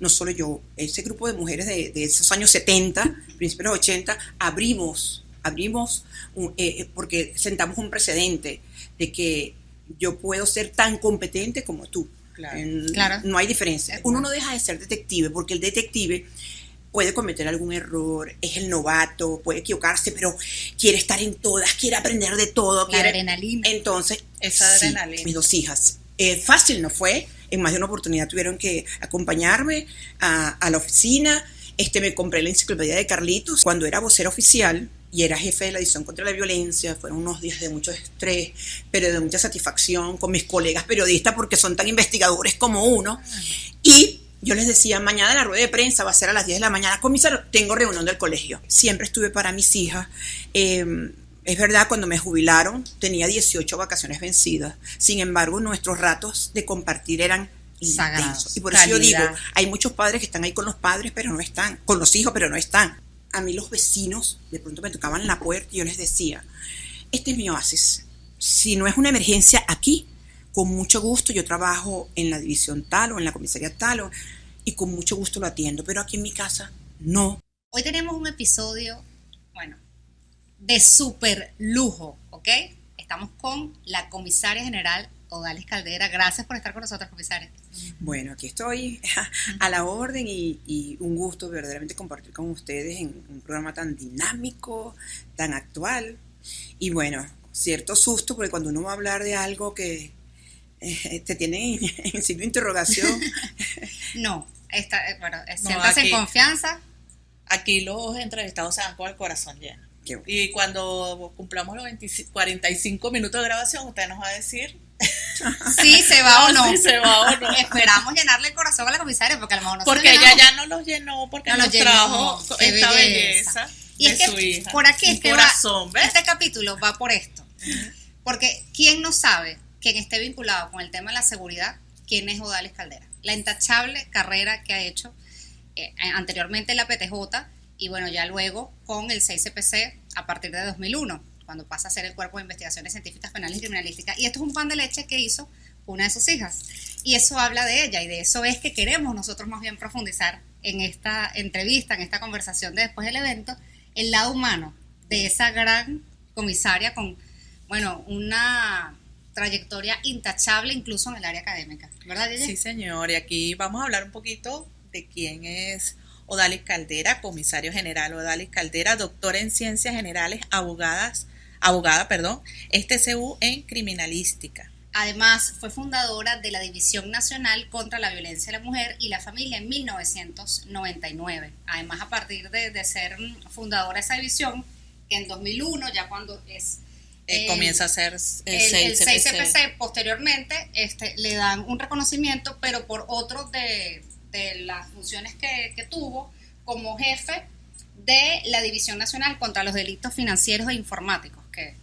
no solo yo, ese grupo de mujeres de esos años 70, principios de los 80, abrimos porque sentamos un precedente de que yo puedo ser tan competente como tú. Claro. No hay diferencia. Uno no deja de ser detective, porque el detective puede cometer algún error, es el novato, puede equivocarse, pero quiere estar en todas, quiere aprender de todo. Adrenalina. Entonces, esa adrenalina. Sí, mis dos hijas. Fácil no fue, en más de una oportunidad tuvieron que acompañarme a la oficina. Me compré la enciclopedia de Carlitos cuando era vocera oficial y era jefe de la edición contra la violencia. Fueron unos días de mucho estrés, pero de mucha satisfacción con mis colegas periodistas porque son tan investigadores como uno. Y yo les decía, mañana la rueda de prensa va a ser a las 10 de la mañana. Comisario, tengo reunión del colegio. Siempre estuve para mis hijas. Es verdad, cuando me jubilaron tenía 18 vacaciones vencidas. Sin embargo, nuestros ratos de compartir eran intensos. Y por eso yo digo, hay muchos padres que están ahí con los padres, pero no están. Con los hijos, pero no están. A mí los vecinos de pronto me tocaban la puerta y yo les decía, este es mi oasis. Si no es una emergencia aquí, con mucho gusto yo trabajo en la división tal o en la comisaría tal y con mucho gusto lo atiendo, pero aquí en mi casa no. Hoy tenemos un episodio, de súper lujo, ¿ok? Estamos con la comisaria general Odalis Caldera. Gracias por estar con nosotros, comisaria. Bueno, aquí estoy a la orden y un gusto verdaderamente compartir con ustedes en un programa tan dinámico, tan actual. Y bueno, cierto susto, porque cuando uno va a hablar de algo que te tiene en signo de interrogación. No, siéntase en confianza. Aquí los entrevistados se van con el corazón lleno. Y cuando cumplamos los 45 minutos de grabación, usted nos va a decir si se va o no. Si se va o no. Esperamos llenarle el corazón a la comisaria porque a lo mejor no porque ella ya no los llenó, porque nos trajo esta belleza y de es que su hija. Por aquí es que corazón, va, este capítulo va por esto. Porque ¿quién no sabe, quien esté vinculado con el tema de la seguridad, quién es Odalis Caldera? La intachable carrera que ha hecho anteriormente en la PTJ y bueno, ya luego con el 6CPC a partir de 2001, cuando pasa a ser el Cuerpo de Investigaciones Científicas Penales y Criminalísticas. Y esto es un pan de leche que hizo una de sus hijas. Y eso habla de ella y de eso es que queremos nosotros más bien profundizar en esta entrevista, en esta conversación de después del evento, el lado humano de esa gran comisaria con, una trayectoria intachable incluso en el área académica. ¿Verdad, Yeye? Sí, señor. Y aquí vamos a hablar un poquito de quién es Odalis Caldera, comisario general Odalis Caldera, doctora en Ciencias Generales, abogada, TCU en Criminalística. Además, fue fundadora de la División Nacional contra la Violencia de la Mujer y la Familia en 1999. Además, a partir de ser fundadora de esa división, que en 2001, ya cuando es comienza a ser el 6CPC, posteriormente le dan un reconocimiento, pero por otro de las funciones que tuvo como jefe de la División Nacional contra los Delitos Financieros e Informáticos, que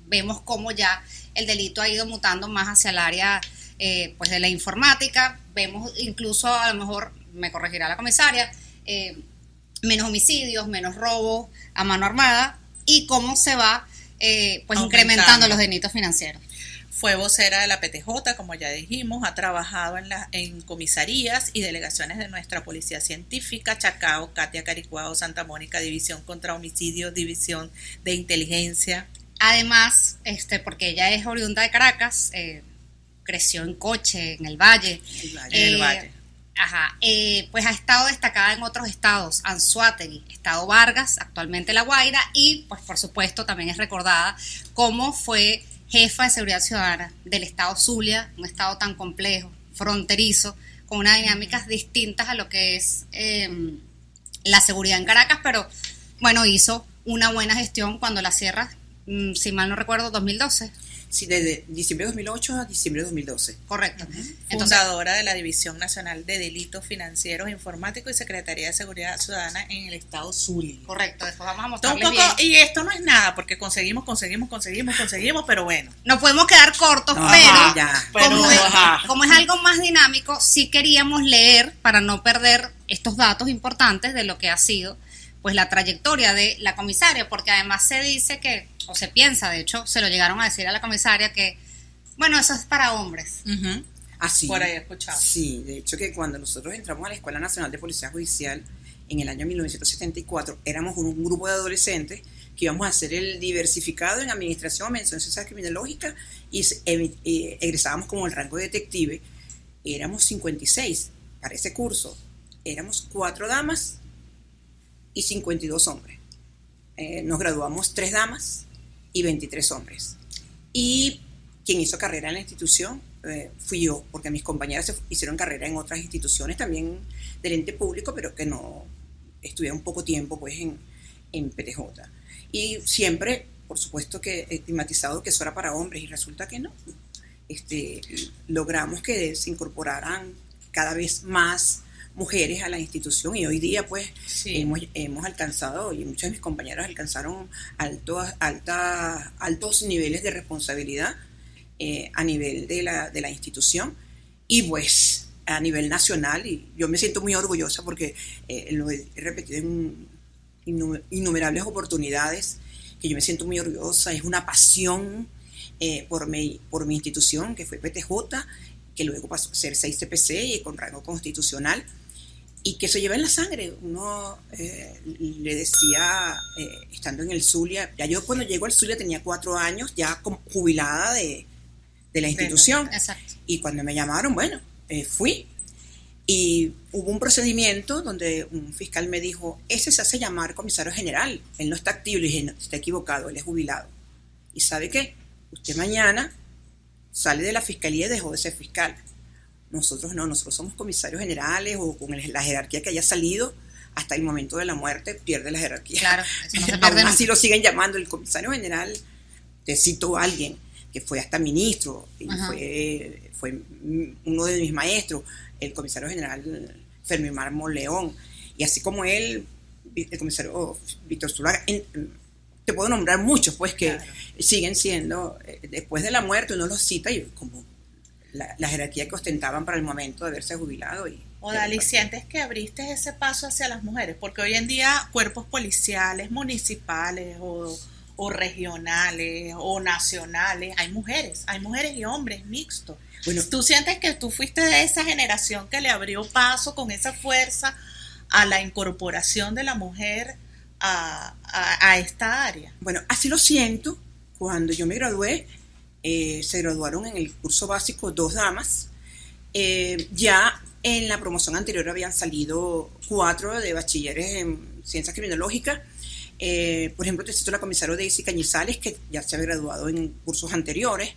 vemos cómo ya el delito ha ido mutando más hacia el área de la informática. Vemos incluso, a lo mejor me corregirá la comisaria, menos homicidios, menos robos a mano armada y cómo se va incrementando los delitos financieros. Fue vocera de la PTJ, como ya dijimos, ha trabajado en comisarías y delegaciones de nuestra Policía Científica, Chacao, Catia, Caricuao, Santa Mónica, División contra Homicidios, División de Inteligencia. Además, porque ella es oriunda de Caracas, creció en Coche, en el Valle. En el Valle. Pues ha estado destacada en otros estados, Anzoátegui, Estado Vargas, actualmente La Guaira, y pues por supuesto también es recordada como fue jefa de seguridad ciudadana del estado Zulia, un estado tan complejo, fronterizo, con unas dinámicas distintas a lo que es la seguridad en Caracas, pero hizo una buena gestión cuando la cierra, si mal no recuerdo, 2012. Sí, desde diciembre de 2008 a diciembre de 2012. Correcto. Fundadora de la División Nacional de Delitos Financieros e Informáticos y Secretaría de Seguridad Ciudadana en el estado Zulia. Correcto, después vamos a mostrarles bien. Y esto no es nada, porque conseguimos, pero bueno. Nos podemos quedar cortos, como es algo más dinámico, sí queríamos leer para no perder estos datos importantes de lo que ha sido pues la trayectoria de la comisaria, porque además se dice que, o se piensa, de hecho, se lo llegaron a decir a la comisaria que, eso es para hombres. Así. Por ahí he escuchado. Sí, de hecho que cuando nosotros entramos a la Escuela Nacional de Policía Judicial en el año 1974, éramos un grupo de adolescentes que íbamos a hacer el diversificado en administración, mención social criminológica y egresábamos como el rango de detective. Éramos 56 para ese curso. Éramos 4 damas y 52 hombres. Nos graduamos 3 damas y 23 hombres. Y quien hizo carrera en la institución fui yo, porque mis compañeras hicieron carrera en otras instituciones también del ente público, pero que no estuvieron poco tiempo pues en PTJ. Y siempre, por supuesto, que he estigmatizado que eso era para hombres y resulta que no. Logramos que se incorporaran cada vez más mujeres a la institución y hoy día pues sí, hemos alcanzado, y muchas de mis compañeras alcanzaron altos niveles de responsabilidad a nivel de la institución y pues a nivel nacional, y yo me siento muy orgullosa porque lo he repetido en innumerables oportunidades, que yo me siento muy orgullosa, es una pasión por mi institución, que fue PTJ, que luego pasó a ser 6CPC y con rango constitucional, y que se lleva en la sangre. Uno le decía, estando en el Zulia, ya yo cuando llego al Zulia tenía 4 años, ya como jubilada de la institución. Exacto. Y cuando me llamaron, bueno, fui. Y hubo un procedimiento donde un fiscal me dijo, ese se hace llamar comisario general, él no está activo. Le dije, no, está equivocado, él es jubilado. ¿Y sabe qué? Usted mañana sale de la fiscalía y dejó de ser fiscal. Nosotros no, nosotros somos comisarios generales o con la jerarquía que haya salido, hasta el momento de la muerte pierde la jerarquía. Claro, eso no se pierde. Aún así lo siguen llamando el comisario general. Te cito a alguien que fue hasta ministro, y fue uno de mis maestros, el comisario general Fermín Mármol León, y así como él, el comisario Víctor Zuluaga, te puedo nombrar muchos pues que siguen siendo, después de la muerte uno los cita y como la jerarquía que ostentaban para el momento de haberse jubilado. Odalys, ¿sientes que abriste ese paso hacia las mujeres? Porque hoy en día cuerpos policiales, municipales o regionales o nacionales, hay mujeres y hombres mixtos. Bueno, ¿tú sientes que tú fuiste de esa generación que le abrió paso con esa fuerza a la incorporación de la mujer a esta área? Bueno, así lo siento. Cuando yo me gradué, se graduaron en el curso básico 2 damas. Ya en la promoción anterior habían salido 4 de bachilleres en ciencias criminológicas. Por ejemplo, te cito la comisaria Daisy Cañizales, que ya se había graduado en cursos anteriores.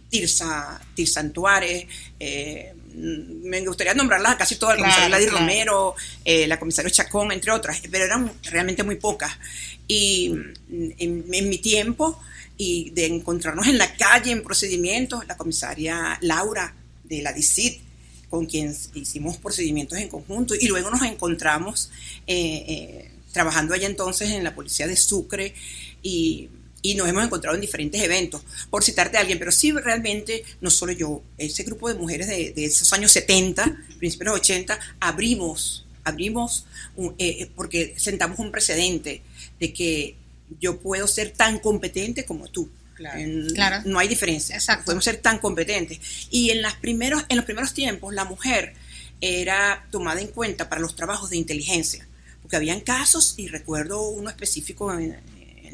Tirsa Antuárez, me gustaría nombrarlas a casi todas, la comisaria Gladys Romero, la comisaria Chacón, entre otras, pero eran realmente muy pocas. Y en mi tiempo, y de encontrarnos en la calle, en procedimientos, la comisaria Laura de la DICIT, con quien hicimos procedimientos en conjunto, y luego nos encontramos trabajando allá entonces en la policía de Sucre, y nos hemos encontrado en diferentes eventos, por citarte a alguien, pero sí realmente, no solo yo, ese grupo de mujeres de esos años 70, principios de los 80, abrimos porque sentamos un precedente de que yo puedo ser tan competente como tú. Claro. No hay diferencia. Exacto. Podemos ser tan competentes. Y en los primeros tiempos, la mujer era tomada en cuenta para los trabajos de inteligencia, porque habían casos, y recuerdo uno específico en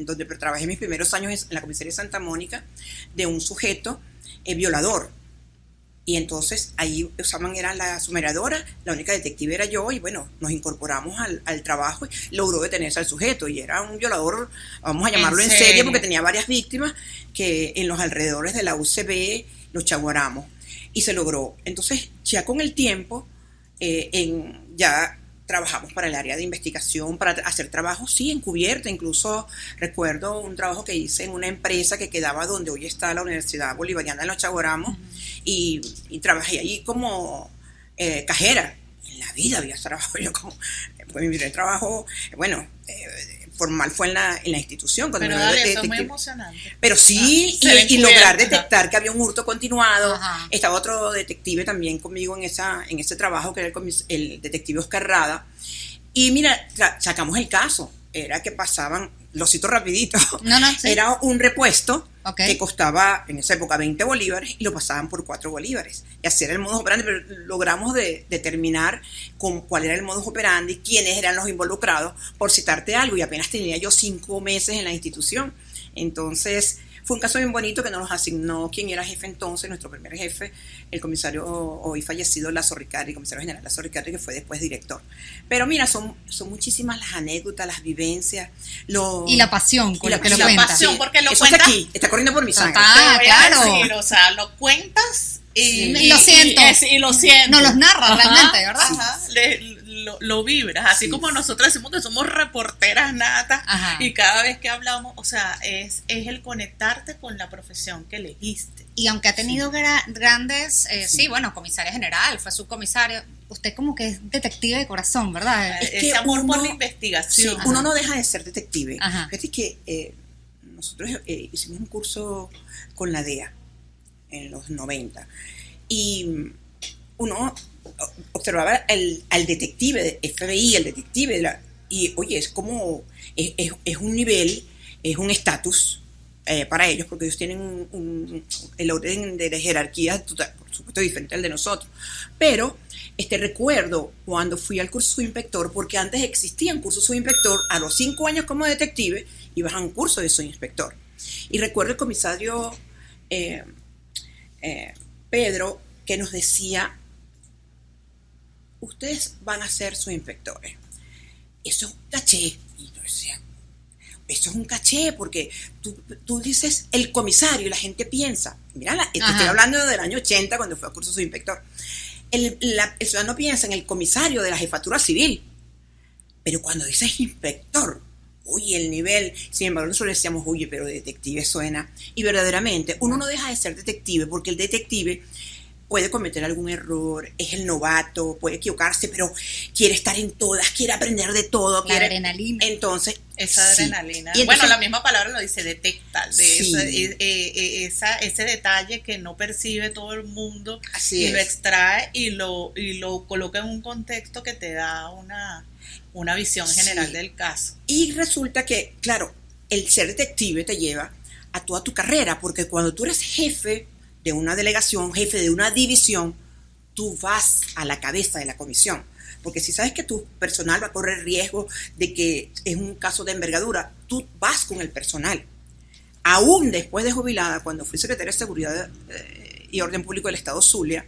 donde trabajé mis primeros años en la comisaría de Santa Mónica, de un sujeto violador. Y entonces ahí usaban, era la sumeradora, la única detective era yo, y bueno, nos incorporamos al trabajo, y logró detenerse al sujeto, y era un violador, vamos a llamarlo en serio, porque tenía varias víctimas que en los alrededores de la UCB los chaguaramos, y se logró. Entonces ya con el tiempo, ya trabajamos para el área de investigación, para hacer trabajos, sí, encubierta. Incluso recuerdo un trabajo que hice en una empresa que quedaba donde hoy está la Universidad Bolivariana de los Chaguaramos, y trabajé ahí como cajera. En la vida había trabajado yo como, pues mi primer trabajo, bueno, formal fue en la institución. Pero dale, eso es muy emocionante. Pero sí, y lograr detectar que había un hurto continuado. Ajá. Estaba otro detective también conmigo en ese trabajo, que era el detective Oscar Rada. Y mira, sacamos el caso. Era que pasaban, lo cito rapidito, sí. Era un repuesto que costaba en esa época 20 bolívares y lo pasaban por 4 bolívares. Y así era el modus operandi, pero logramos determinar cuál era el modus operandi, quiénes eran los involucrados, por citarte algo, y apenas tenía yo 5 meses en la institución. Entonces, fue un caso bien bonito que nos asignó quien era jefe entonces, nuestro primer jefe, el comisario hoy fallecido Lazo Riccardi, el comisario general Lazo Riccardi, que fue después director. Pero mira, son muchísimas las anécdotas, las vivencias. Y la pasión con lo que lo cuentas. La pasión, porque lo eso cuentas. Está aquí, está corriendo por mi sangre. Claro. Decir, o sea, lo cuentas y lo siento. Y lo siento. No los narras realmente, ¿verdad? Ajá, lo vibras, así como nosotros decimos que somos reporteras natas. Ajá. Y cada vez que hablamos, o sea, es el conectarte con la profesión que elegiste. Y aunque ha tenido grandes, bueno, comisario general, fue subcomisario, usted como que es detective de corazón, ¿verdad? Ese amor por la investigación. Sí, uno no deja de ser detective. Ajá. Fíjate que nosotros hicimos un curso con la DEA en los 90 y uno observaba al detective de FBI, el detective y oye, es como es un nivel, es un estatus para ellos, porque ellos tienen el orden de la jerarquía por supuesto diferente al de nosotros. Pero recuerdo cuando fui al curso subinspector, porque antes existía un curso subinspector, a los 5 años como detective ibas a un curso de subinspector. Y recuerdo el comisario Pedro, que nos decía: ustedes van a ser subinspectores. Eso es un caché. Y yo decía, eso es un caché, porque tú dices el comisario y la gente piensa, mira, estoy hablando del año 80 cuando fue a curso subinspector. El ciudadano piensa en el comisario de la jefatura civil, pero cuando dices inspector, oye, el nivel, sin embargo nosotros decíamos, oye, pero detective suena, y verdaderamente uno no deja de ser detective, porque el detective puede cometer algún error, es el novato, puede equivocarse, pero quiere estar en todas, quiere aprender de todo. La adrenalina. Entonces, esa adrenalina. Entonces, bueno, la misma palabra lo dice, detecta, ese detalle que no percibe todo el mundo. Así lo extrae y lo coloca en un contexto que te da una visión general del caso. Y resulta que, claro, el ser detective te lleva a toda tu carrera, porque cuando tú eres jefe de una delegación, jefe de una división, tú vas a la cabeza de la comisión. Porque si sabes que tu personal va a correr riesgo de que es un caso de envergadura, tú vas con el personal. Aún después de jubilada, cuando fui secretaria de Seguridad y Orden Público del Estado Zulia,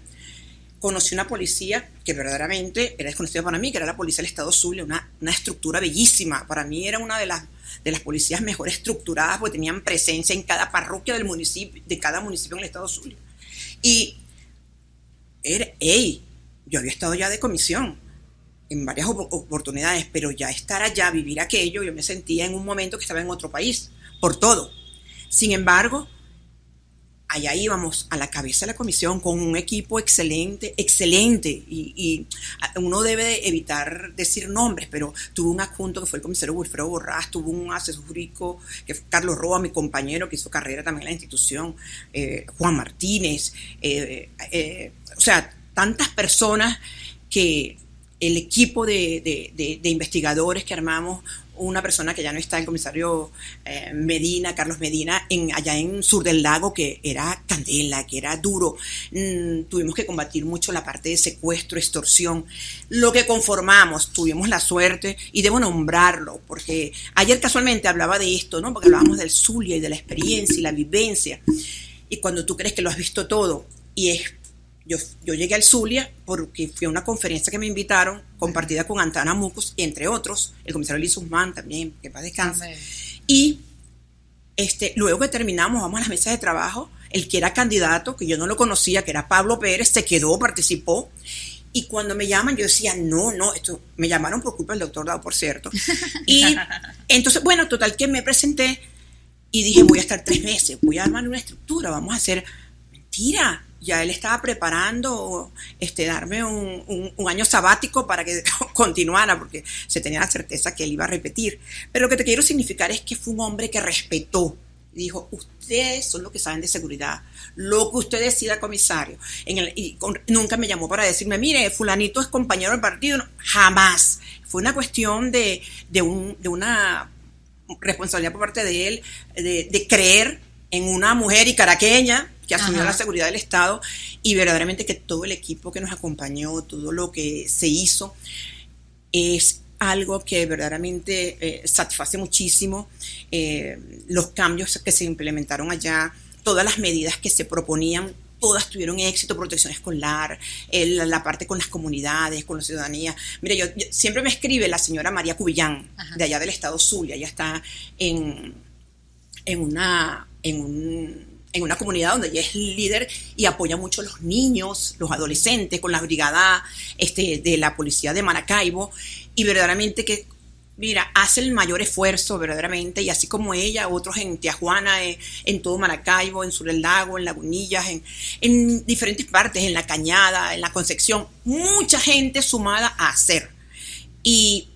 conocí una policía que verdaderamente era desconocida para mí, que era la policía del Estado Zulia, una estructura bellísima. Para mí era una de las policías mejor estructuradas, porque tenían presencia en cada parroquia del municipio, de cada municipio en el Estado Zulia. Y yo había estado ya de comisión en varias oportunidades, pero ya estar allá, vivir aquello, yo me sentía en un momento que estaba en otro país, por todo. Sin embargo, allá íbamos a la cabeza de la comisión con un equipo excelente, y uno debe evitar decir nombres, pero tuve un adjunto que fue el comisario Wilfredo Borrás, tuvo un asesor jurídico que fue Carlos Roa, mi compañero que hizo carrera también en la institución, Juan Martínez, o sea, tantas personas que el equipo de investigadores que armamos, una persona que ya no está, el comisario Medina, Carlos Medina, allá en Sur del Lago, que era candela, que era duro. Tuvimos que combatir mucho la parte de secuestro, extorsión. Lo que conformamos, tuvimos la suerte, y debo nombrarlo, porque ayer casualmente hablaba de esto, ¿no? Porque hablábamos del Zulia y de la experiencia y la vivencia. Y cuando tú crees que lo has visto todo, y yo llegué al Zulia porque fui a una conferencia que me invitaron, compartida con Antana Mucos, entre otros, el comisario Luis Guzmán también, que paz descanse. Y luego que terminamos, vamos a las mesas de trabajo, el que era candidato, que yo no lo conocía, que era Pablo Pérez, se quedó, participó, y cuando me llaman, yo decía, no, me llamaron por culpa del doctor Dao, por cierto. Y entonces, bueno, total que me presenté y dije, voy a estar 3 meses, voy a armar una estructura, vamos a hacer, mentira. Ya él estaba preparando darme un año sabático para que continuara, porque se tenía la certeza que él iba a repetir. Pero lo que te quiero significar es que fue un hombre que respetó. Dijo, ustedes son los que saben de seguridad, lo que usted decida, comisario. Nunca me llamó para decirme, mire, fulanito es compañero del partido. No, jamás. Fue una cuestión de una responsabilidad por parte de él, de creer en una mujer icaraqueña que asumió Ajá. la seguridad del Estado, y verdaderamente que todo el equipo que nos acompañó, todo lo que se hizo, es algo que verdaderamente satisface muchísimo. Los cambios que se implementaron allá, todas las medidas que se proponían, todas tuvieron éxito: protección escolar, la parte con las comunidades, con la ciudadanía. Mira, yo siempre me escribe la señora María Cubillán, Ajá. de allá del estado Zulia. Ella está en una comunidad donde ella es líder y apoya mucho a los niños, los adolescentes, con la brigada de la policía de Maracaibo, y verdaderamente que, mira, hace el mayor esfuerzo verdaderamente, y así como ella, otros en Tijuana, en todo Maracaibo, en Sur del Lago, en Lagunillas, en diferentes partes, en La Cañada, en La Concepción, mucha gente sumada a hacer. Y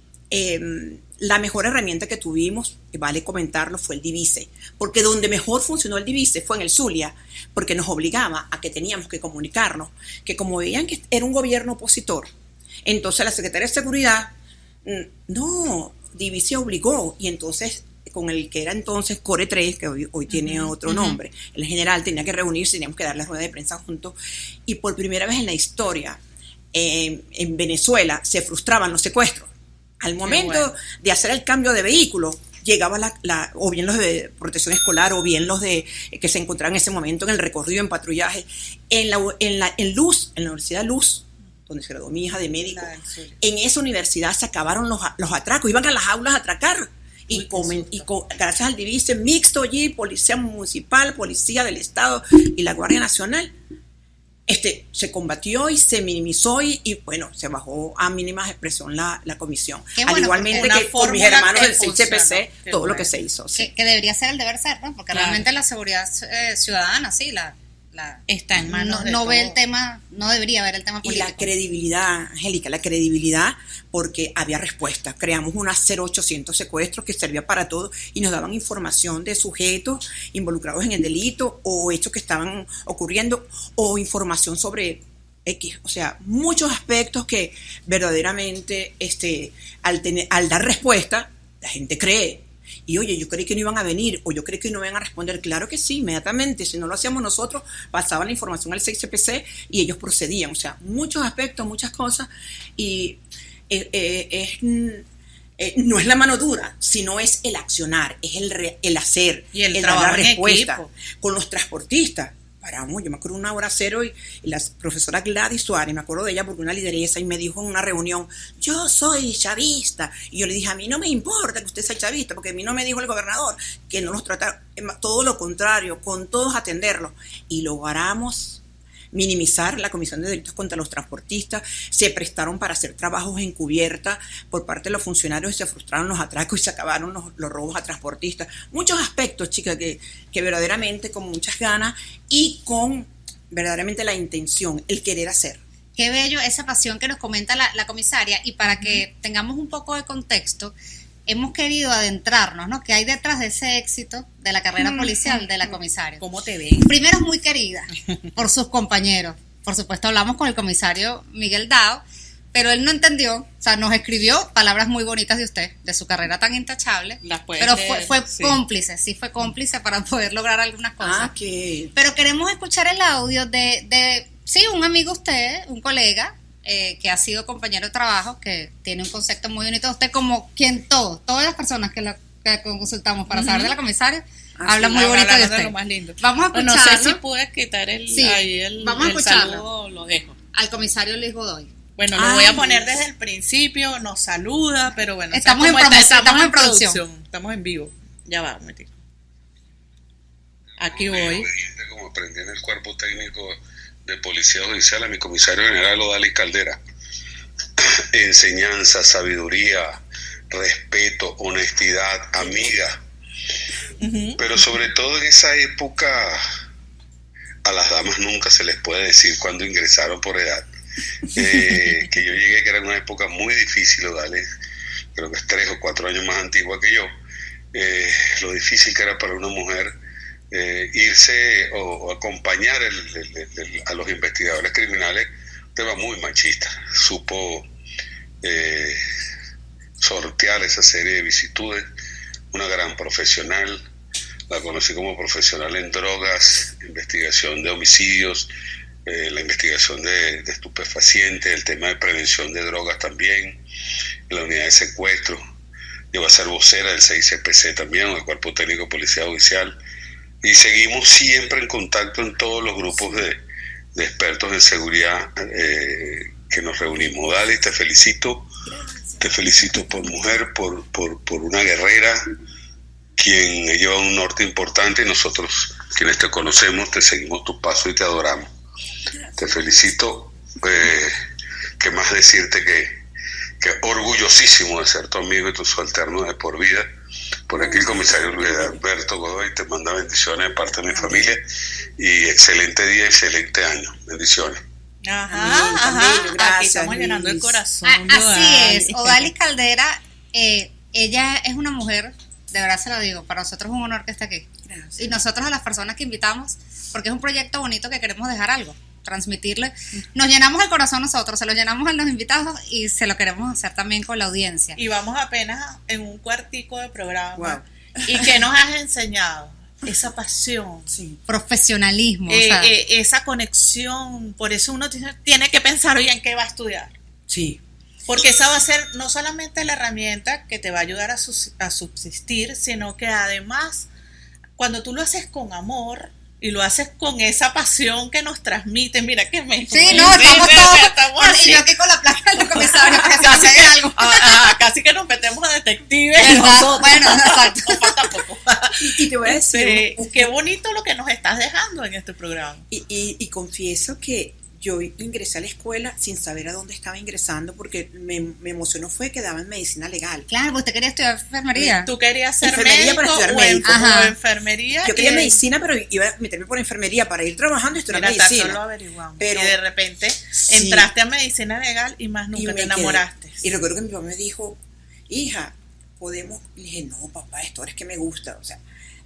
la mejor herramienta que tuvimos, vale comentarlo, fue el Divise, porque donde mejor funcionó el Divise fue en el Zulia, porque nos obligaba a que teníamos que comunicarnos, que como veían que era un gobierno opositor, entonces la Secretaría de Seguridad, no, Divise obligó, y entonces con el que era entonces Core 3, que hoy tiene otro nombre, el general tenía que reunirse, teníamos que dar la rueda de prensa juntos, y por primera vez en la historia, en Venezuela se frustraban los secuestros. Al momento de hacer el cambio de vehículo, llegaba o bien los de protección escolar, o bien los de que se encontraban en ese momento en el recorrido, en patrullaje, en la Universidad Luz, donde se graduó mi hija de médico. En esa universidad se acabaron los atracos, iban a las aulas a atracar. Y gracias al Divise mixto allí, policía municipal, policía del Estado y la Guardia Nacional, se combatió y se minimizó, y bueno, se bajó a mínima expresión la comisión. Bueno, al igualmente que con mis hermanos del CPC, todo lo que se hizo. Sí. Que debería ser el deber ser, ¿no? Porque realmente la seguridad ciudadana, sí, está en manos de no ve todo. el tema, no debería ver el tema político. Y la credibilidad, Angélica, la credibilidad, porque había respuesta. Creamos una 0800 secuestros que servía para todo, y nos daban información de sujetos involucrados en el delito, o hechos que estaban ocurriendo, o información sobre X. O sea, muchos aspectos que verdaderamente al dar respuesta, la gente cree. Y oye, yo creí que no iban a venir, o yo creí que no iban a responder. Claro que sí, inmediatamente. Si no lo hacíamos nosotros, pasaba la información al CPC y ellos procedían. O sea, muchos aspectos, muchas cosas. Y no es la mano dura, sino es el accionar, es el hacer, y el dar la respuesta. Equipo. Con los transportistas. Paramos, yo me acuerdo una hora cero, y la profesora Gladys Suárez, me acuerdo de ella porque una lideresa, y me dijo en una reunión: yo soy chavista. Y yo le dije: a mí no me importa que usted sea chavista, porque a mí no me dijo el gobernador que no nos tratara, todo lo contrario, con todos atenderlos. Y logramos minimizar la comisión de delitos contra los transportistas. Se prestaron para hacer trabajos encubierta por parte de los funcionarios, y se frustraron los atracos y se acabaron los robos a transportistas. Muchos aspectos, chicas, que verdaderamente con muchas ganas y con verdaderamente la intención, el querer hacer. Qué bello esa pasión que nos comenta la comisaria, y para que tengamos un poco de contexto, hemos querido adentrarnos, ¿no? ¿Qué hay detrás de ese éxito de la carrera policial de la comisaria? ¿Cómo te ven? Primero, es muy querida por sus compañeros. Por supuesto, hablamos con el comisario Miguel Dao, pero él no entendió, o sea, nos escribió palabras muy bonitas de usted, de su carrera tan intachable, pero fue sí. cómplice, sí fue cómplice para poder lograr algunas cosas. Que Pero queremos escuchar el audio de sí, un amigo usted, un colega, que ha sido compañero de trabajo, que tiene un concepto muy bonito de usted, como quien todas las personas que consultamos para saber de la comisaria, hablan muy bonito de usted. Lo más lindo. Vamos a escucharlo. No sé si puedes quitar el vamos a escucharlo. saludo, lo dejo. Al comisario Luis Godoy. Bueno, lo voy a poner desde el principio, nos saluda, pero bueno, estamos en producción. Estamos en vivo. Ya va, un momentito. Aquí voy. Como aprendí en el cuerpo técnico de Policía Judicial, a mi comisario general Odalis Caldera: enseñanza, sabiduría, respeto, honestidad, amiga. Pero sobre todo en esa época, a las damas nunca se les puede decir cuándo ingresaron por edad. Que yo llegué, que era una época muy difícil, Odalis, creo que es 3 o 4 años más antigua que yo, lo difícil que era para una mujer irse o acompañar a los investigadores criminales. Un tema muy machista. Supo sortear esa serie de vicitudes, una gran profesional, La conocí como profesional en drogas, investigación de homicidios, la investigación de estupefacientes, el tema de prevención de drogas también, la unidad de secuestro. Llegó a ser vocera del 6CPC también, el Cuerpo Técnico de Policía Judicial. Y seguimos siempre en contacto en todos los grupos de expertos en seguridad que nos reunimos. Dale, te felicito por mujer, por una guerrera, quien lleva un norte importante, y nosotros, quienes te conocemos, te seguimos tu paso y te adoramos. Te felicito. ¿Qué más decirte que orgullosísimo de ser tu amigo y tu subalterno de por vida? Por aquí el comisario Luis Alberto Godoy te manda bendiciones de parte de mi familia y excelente día, excelente año. Bendiciones. Ajá. Aquí estamos llenando el corazón. Así es. Odalis Caldera, ella es una mujer, de verdad se lo digo, para nosotros es un honor que esté aquí. Gracias. Y nosotros a las personas que invitamos, porque es un proyecto bonito que queremos dejar algo, transmitirle. Nos llenamos el corazón nosotros, se lo llenamos a los invitados y se lo queremos hacer también con la audiencia. Y vamos apenas en un cuartico de programa. Wow. ¿Y qué nos has enseñado? Esa pasión, profesionalismo, esa conexión. Por eso uno tiene que pensar bien qué va a estudiar. Sí. Porque esa va a ser no solamente la herramienta que te va a ayudar a subsistir, sino que además, cuando tú lo haces con amor y lo haces con esa pasión que nos transmite, mira que me... Sí, no, estamos y yo aquí con la placa del comisario para que se hace algo. Casi que nos metemos a detectives. Bueno, exacto. Falta poco. Y te voy a decir... qué bonito lo que nos estás dejando en este programa. Y confieso que yo ingresé a la escuela sin saber a dónde estaba ingresando, porque me emocionó fue que daban medicina legal. Claro, usted quería estudiar enfermería. ¿Tú querías ser enfermería médico para estudiar o médico? o enfermería? Yo quería medicina, pero iba a meterme por enfermería para ir trabajando y estudiar medicina. Solo averiguamos. Pero, y de repente entraste a medicina legal y más nunca te enamoraste. Y recuerdo que mi papá me dijo, hija, podemos... Le dije, no, papá, esto es que me gusta. O sea,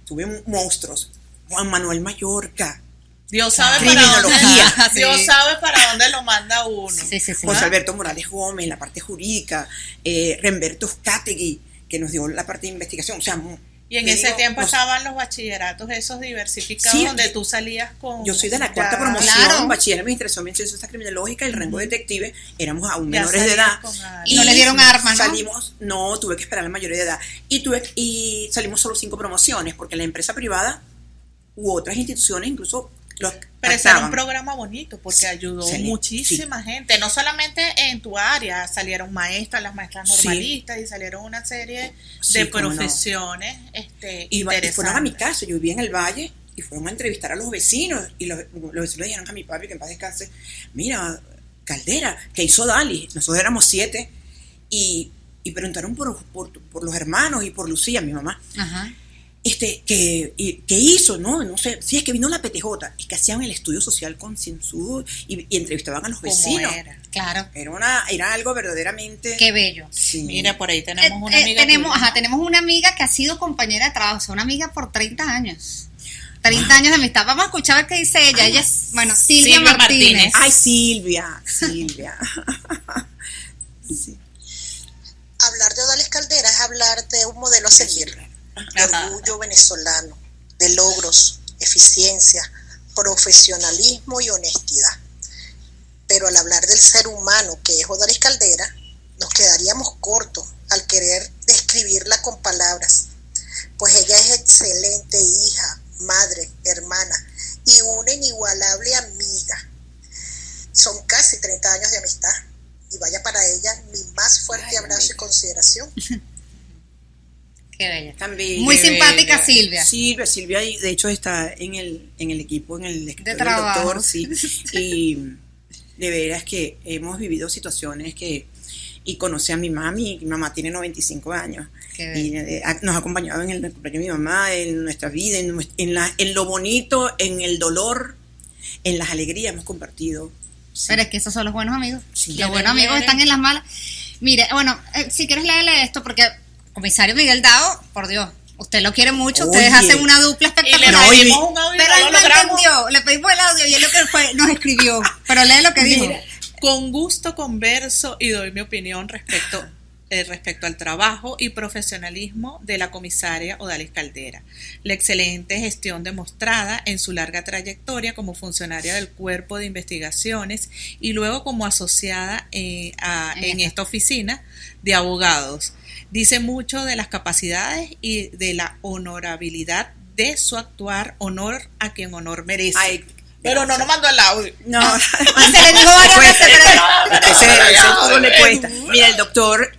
tuve monstruos. Juan Manuel Mallorca. Dios sabe para dónde lo manda uno. Sí. José Alberto Morales Gómez, la parte jurídica, Remberto Skategui, que nos dio la parte de investigación. O sea, y en ese tiempo estaban los bachilleratos esos diversificados, donde tú salías con... Yo soy de la cuarta promoción, bachiller en administración en ciencias criminológicas, el rango de detective, éramos aún menores de edad. Y no le dieron armas, ¿no? Salimos, no, tuve que esperar a la mayoría de edad. Y salimos solo 5 promociones, porque la empresa privada u otras instituciones incluso... Pero ese era un programa bonito porque ayudó muchísima gente, no solamente en tu área, salieron maestras, las maestras normalistas y salieron una serie de profesiones interesantes. Y fueron a mi casa, yo vivía en el Valle y fueron a entrevistar a los vecinos y los vecinos le dijeron a mi papi, que en paz descanse, mira, Caldera, ¿qué hizo Dali? Nosotros éramos 7 y preguntaron por los hermanos y por Lucía, mi mamá. Ajá. ¿Qué hizo? No sé, sí, es que vino la PTJ, es que hacían el estudio social concienzudo y entrevistaban a los vecinos. Era? Claro. Era algo verdaderamente... Qué bello. Sí. Mira, por ahí tenemos una amiga. Tenemos una amiga que ha sido compañera de trabajo, o sea, una amiga por 30 años. 30 años de amistad. Vamos a escuchar a ver qué dice ella. Ella es, Silvia Martínez. Ay, Silvia. Sí. Hablar de Odalis Caldera es hablar de un modelo a seguir. De orgullo venezolano, de logros, eficiencia, profesionalismo y honestidad. Pero al hablar del ser humano que es Odalis Caldera, nos quedaríamos cortos al querer describirla con palabras, pues ella es excelente hija, madre, hermana y una inigualable amiga. Son casi 30 años de amistad y vaya para ella mi más fuerte abrazo y consideración. Qué bella. También, muy simpática bella. Silvia, de hecho está en el equipo, en el escritorio de trabajo. Del doctor, sí. Y de veras que hemos vivido situaciones y conocí a mi mami mamá tiene 95 años. Y nos ha acompañado en el cumpleaños de mi mamá, en nuestra vida, en lo bonito, en el dolor, en las alegrías hemos compartido. Sí. Pero es que esos son los buenos amigos. Sí. Los buenos amigos están en las malas. Mire, si quieres leerle esto, porque comisario Miguel Dao, por Dios, usted lo quiere mucho, ustedes hacen una dupla espectacular. Y le pedimos un audio, pero él no entendió, le pedimos el audio y él lo que fue, nos escribió, pero lee lo que dijo. Con gusto converso y doy mi opinión respecto respecto al trabajo y profesionalismo de la comisaria Odalis Caldera, la excelente gestión demostrada en su larga trayectoria como funcionaria del Cuerpo de Investigaciones y luego como asociada en esta oficina de abogados. Dice mucho de las capacidades y de la honorabilidad de su actuar, honor a quien honor merece. Ay, pero no nos mandó el audio. no, Se le dijo varias veces, todo le cuesta. Mira, el doctor,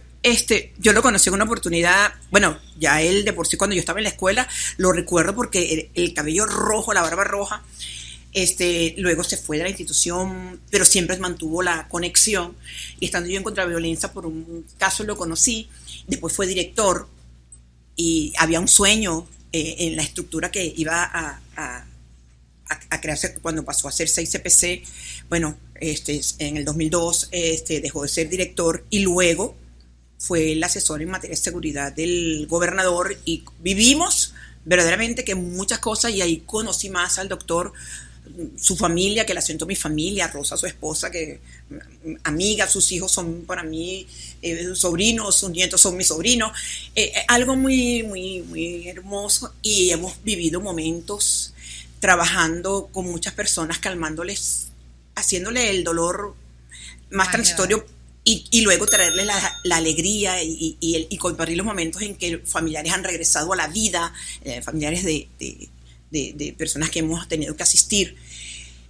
yo lo conocí en una oportunidad, bueno, ya él de por sí cuando yo estaba en la escuela, lo recuerdo porque el cabello rojo, la barba roja, luego se fue de la institución, pero siempre mantuvo la conexión, y estando yo en Contraviolencia por un caso lo conocí, después fue director, y había un sueño en la estructura que iba a crearse cuando pasó a ser 6CPC. Bueno, en el 2002 dejó de ser director y luego fue el asesor en materia de seguridad del gobernador, y vivimos verdaderamente que muchas cosas, y ahí conocí más al doctor, su familia, que la siento mi familia, Rosa, su esposa, que amiga, sus hijos son para mí sobrinos, sus nietos son mis sobrinos, algo muy, muy, muy hermoso, y hemos vivido momentos trabajando con muchas personas, calmándoles, haciéndole el dolor más transitorio, y luego traerles la alegría y compartir los momentos en que familiares han regresado a la vida, familiares de personas que hemos tenido que asistir.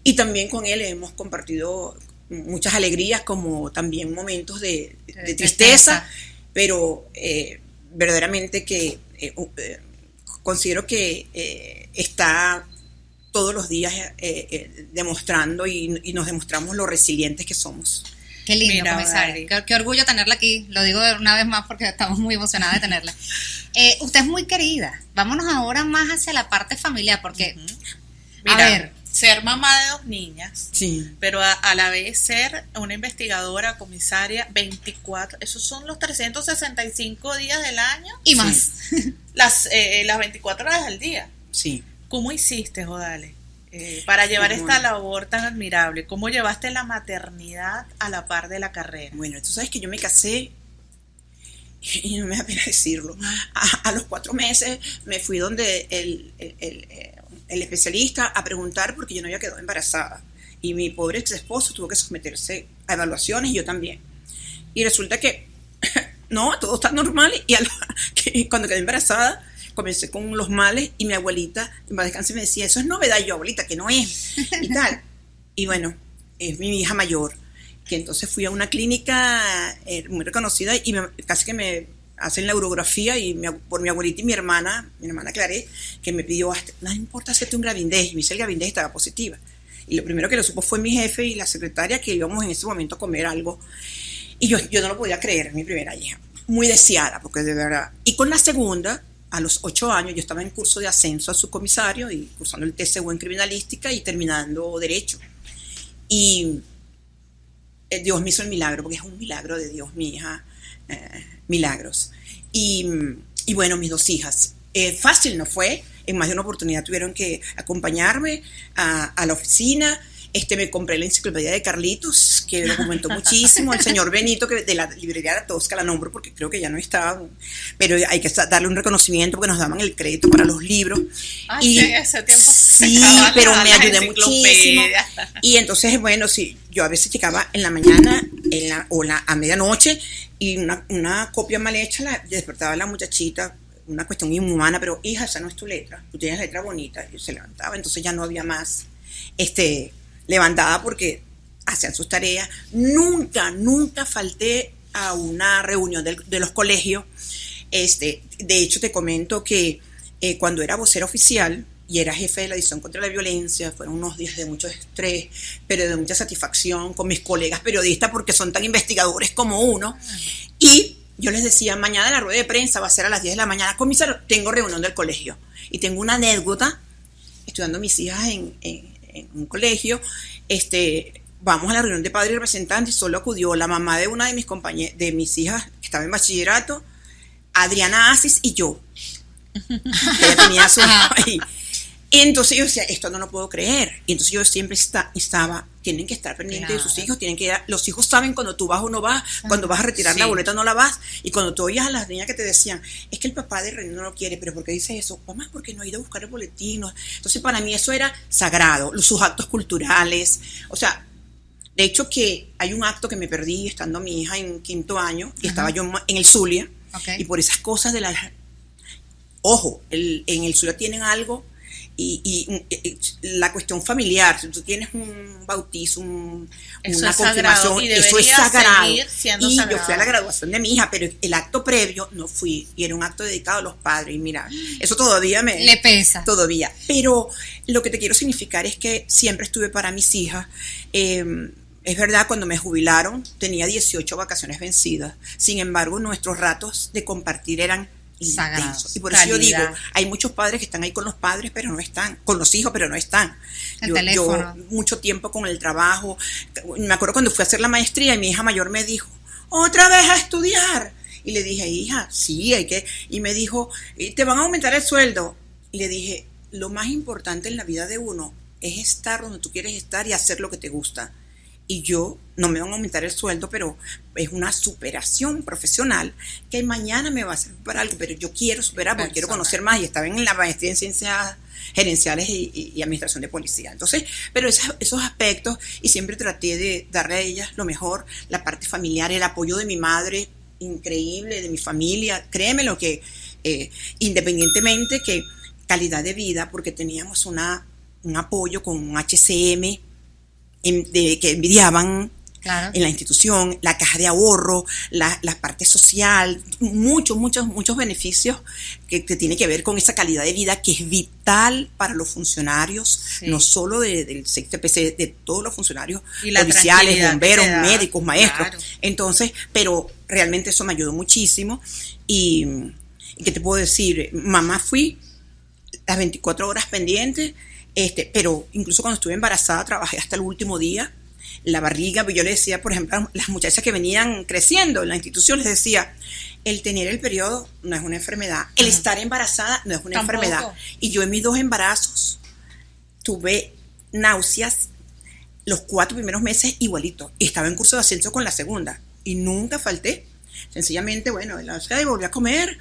Y también con él hemos compartido muchas alegrías, como también momentos de tristeza, pero verdaderamente que considero que está todos los días demostrando y nos demostramos lo resilientes que somos. Qué lindo, comisaria. Qué orgullo tenerla aquí. Lo digo una vez más porque estamos muy emocionadas de tenerla. Usted es muy querida. Vámonos ahora más hacia la parte familiar, porque, Mira, a ver, ser mamá de 2 niñas, sí, pero a la vez ser una investigadora, comisaria, 24, esos son los 365 días del año. Y más. Sí. Las 24 horas al día. Sí. ¿Cómo hiciste, Odalis, para llevar esta labor tan admirable? ¿Cómo llevaste la maternidad a la par de la carrera? Bueno, tú sabes que yo me casé, y no me da pena decirlo, a los 4 meses me fui donde el especialista a preguntar, porque yo no había quedado embarazada, y mi pobre ex esposo tuvo que someterse a evaluaciones, y yo también, y resulta que no, todo está normal, y cuando quedé embarazada comencé con los males, y mi abuelita, en paz descanse, me decía, eso es novedad. Y yo, abuelita, que no es, y tal. Y bueno, es mi hija mayor, que entonces fui a una clínica muy reconocida, y casi que me hacen la urografía, y por mi abuelita y mi hermana Claré, que me pidió, no importa hacerte un Gravindés, y me hice el Gravindés y estaba positiva. Y lo primero que lo supo fue mi jefe y la secretaria, que íbamos en ese momento a comer algo, y yo no lo podía creer, mi primera hija, muy deseada, porque de verdad. Y con la segunda, a los 8 años, yo estaba en curso de ascenso a subcomisario y cursando el TCU en criminalística y terminando derecho. Y Dios me hizo el milagro, porque es un milagro de Dios, mi hija, milagros. Y bueno, mis 2 hijas. Fácil no fue, en más de una oportunidad tuvieron que acompañarme a la oficina. Me compré la enciclopedia de Carlitos, que documentó muchísimo, el señor Benito, que de la librería La Tosca, la nombro porque creo que ya no está, pero hay que darle un reconocimiento porque nos daban el crédito para los libros. Ay, sí, ese tiempo sí, pero me ayudé muchísimo. Y entonces, bueno, sí, yo a veces llegaba en la mañana a medianoche, y una copia mal hecha despertaba a la muchachita, una cuestión inhumana, pero hija, esa no es tu letra, tú tienes letra bonita, y se levantaba, entonces ya no había más levantada porque hacían sus tareas. Nunca falté a una reunión de los colegios. De hecho, te comento que cuando era vocera oficial y era jefe de la División contra la Violencia, fueron unos días de mucho estrés, pero de mucha satisfacción con mis colegas periodistas, porque son tan investigadores como uno. Y yo les decía, mañana la rueda de prensa va a ser a las 10 de la mañana. Comisario, tengo reunión del colegio. Y tengo una anécdota, estudiando mis hijas en un colegio, vamos a la reunión de padres y representantes, y solo acudió la mamá de una de mis hijas, que estaba en bachillerato, Adriana Asis, y yo. Ella tenía su hija ahí. Entonces yo decía, esto no lo puedo creer. Y entonces yo siempre estaba, tienen que estar pendientes de sus hijos, los hijos saben cuando tú vas o no vas, cuando vas a retirar la boleta no la vas, y cuando tú oías a las niñas que te decían, es que el papá de René no lo quiere, pero ¿por qué dice eso? Mamá, porque no ha ido a buscar el boletín. Entonces para mí eso era sagrado, sus actos culturales, o sea, de hecho que hay un acto que me perdí estando mi hija en 5º año, y estaba yo en el Zulia, y por esas cosas de las... Ojo, en el Zulia tienen algo, y la cuestión familiar, si tú tienes un bautizo, una confirmación, eso es sagrado. Y sagrado. Yo fui a la graduación de mi hija, pero el acto previo no fui, y era un acto dedicado a los padres, y mira, eso todavía le pesa. Todavía, pero lo que te quiero significar es que siempre estuve para mis hijas. Es verdad, cuando me jubilaron tenía 18 vacaciones vencidas, sin embargo nuestros ratos de compartir eran intensos. Y por eso yo digo, hay muchos padres que están ahí con los padres, pero no están, con los hijos, pero no están. Yo mucho tiempo con el trabajo. Me acuerdo cuando fui a hacer la maestría y mi hija mayor me dijo, ¿otra vez a estudiar? Y le dije, hija, sí, hay que. Y me dijo, ¿te van a aumentar el sueldo? Y le dije, lo más importante en la vida de uno es estar donde tú quieres estar y hacer lo que te gusta. Y yo, no me van a aumentar el sueldo, pero es una superación profesional que mañana me va a servir para algo, pero yo quiero superar porque quiero conocer más, y estaba en la maestría en ciencias gerenciales y administración de policía. Entonces, pero esos aspectos, y siempre traté de darle a ellas lo mejor, la parte familiar, el apoyo de mi madre, increíble, de mi familia, créeme lo que, independientemente que calidad de vida, porque teníamos un apoyo con un HCM, que envidiaban en la institución, la caja de ahorro, la parte social, muchos beneficios que tiene que ver con esa calidad de vida que es vital para los funcionarios, no solo del CTPC, de todos los funcionarios policiales, bomberos, médicos, maestros. Claro. Entonces, pero realmente eso me ayudó muchísimo. Y ¿qué te puedo decir? Mamá, fui las 24 horas pendientes. Pero incluso cuando estuve embarazada trabajé hasta el último día, la barriga. Yo le decía, por ejemplo, a las muchachas que venían creciendo en la institución, les decía, el tener el periodo no es una enfermedad, el estar embarazada no es una enfermedad. Y yo en mis 2 embarazos tuve náuseas los 4 primeros meses igualito, y estaba en curso de ascenso con la segunda, y nunca falté. Sencillamente, bueno, la ciudad y volví a comer.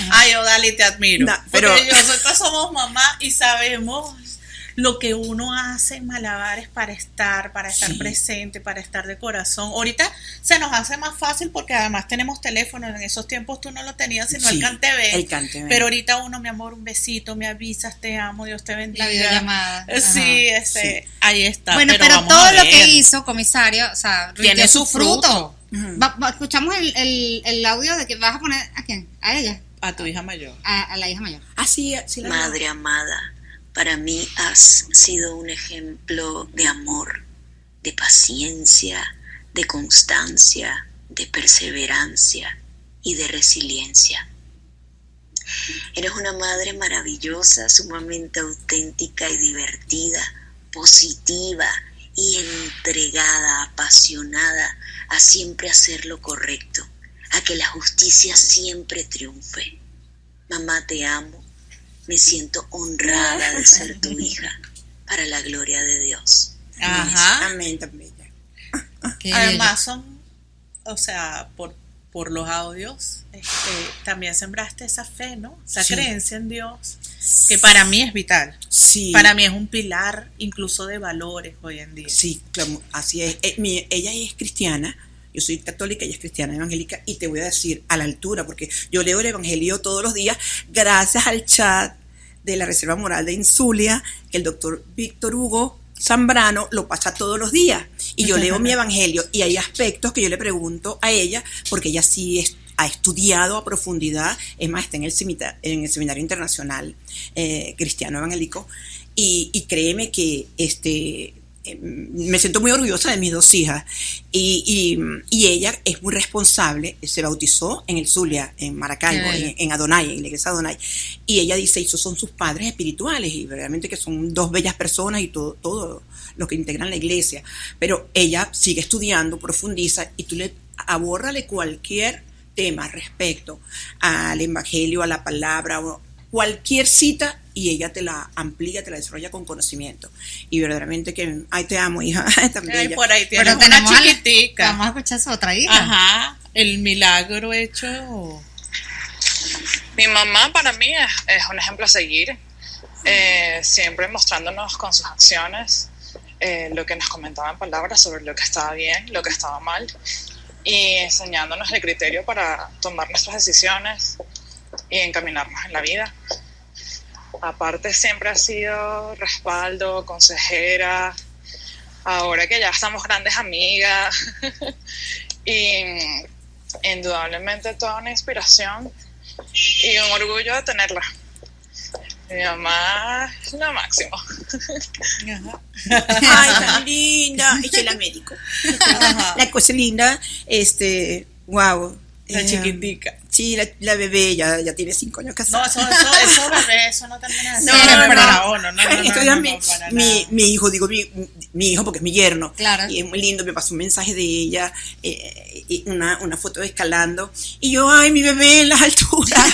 Ay, Odalis, te admiro. Pero nosotros somos mamá y sabemos lo que uno hace en malabares para estar presente, para estar de corazón. Ahorita se nos hace más fácil porque además tenemos teléfono. En esos tiempos tú no lo tenías, sino el CanTV. Pero ahorita uno, mi amor, un besito, me avisas, te amo, Dios te bendiga. La videollamada. Sí, ahí está. Bueno, pero todo lo que hizo, comisario, o sea, tiene su fruto. Escuchamos el audio de que vas a poner ¿a quién? ¿A ella? A tu hija mayor. A la hija mayor. Sí, Madre amada, para mí has sido un ejemplo de amor, de paciencia, de constancia, de perseverancia y de resiliencia. Eres una madre maravillosa, sumamente auténtica y divertida, positiva y entregada, apasionada a siempre hacer lo correcto, a que la justicia siempre triunfe. Mamá, te amo, me siento honrada de ser tu hija, para la gloria de Dios. Ajá. Amén, también. Además o sea, por los audios, también sembraste esa fe, ¿no? Esa creencia en Dios, que para mí es vital. Sí. Para mí es un pilar incluso de valores hoy en día. Sí, claro, así es. Ella es cristiana, yo soy católica, ella es cristiana evangélica, y te voy a decir a la altura, porque yo leo el evangelio todos los días gracias al chat de la Reserva Moral de Insulia, que el doctor Víctor Hugo Zambrano lo pasa todos los días, y yo leo mi evangelio, y hay aspectos que yo le pregunto a ella, porque ella sí ha estudiado a profundidad, es más, está en el Seminario Internacional Cristiano Evangélico, y créeme que me siento muy orgullosa de mis 2 hijas, y ella es muy responsable. Se bautizó en el Zulia, en Maracaibo, en Adonai, en la iglesia de Adonai, y ella dice, esos son sus padres espirituales, y realmente que son 2 bellas personas, y todo los que integran la iglesia, pero ella sigue estudiando, profundiza, y tú abórrale cualquier tema respecto al evangelio, a la palabra, cualquier cita, y ella te la amplía, te la desarrolla con conocimiento. Y verdaderamente que, ay, te amo, hija, tan Ay, bella. por ahí Pero tienes una tenemos chiquitica. vamos a escuchar su otra hija. Ajá, el milagro hecho. Mi mamá para mí es un ejemplo a seguir, siempre mostrándonos con sus acciones lo que nos comentaba en palabras sobre lo que estaba bien, lo que estaba mal, y enseñándonos el criterio para tomar nuestras decisiones y encaminarnos en la vida. Aparte siempre ha sido respaldo, consejera, ahora que ya estamos grandes amigas y indudablemente toda una inspiración y un orgullo de tenerla. Mi mamá es lo máximo. Ajá. Ay, tan linda. Ella es la médico. Ajá. La cosa linda, wow. La chiquitica. Sí, la bebé ya tiene 5 años No, casada. eso bebé, eso no termina de No, ser. no, No, Estos días para mi hijo, digo mi hijo porque es mi yerno, Claro. y es muy lindo, me pasó un mensaje de ella, y una foto de escalando, y yo, ay, mi bebé en las alturas.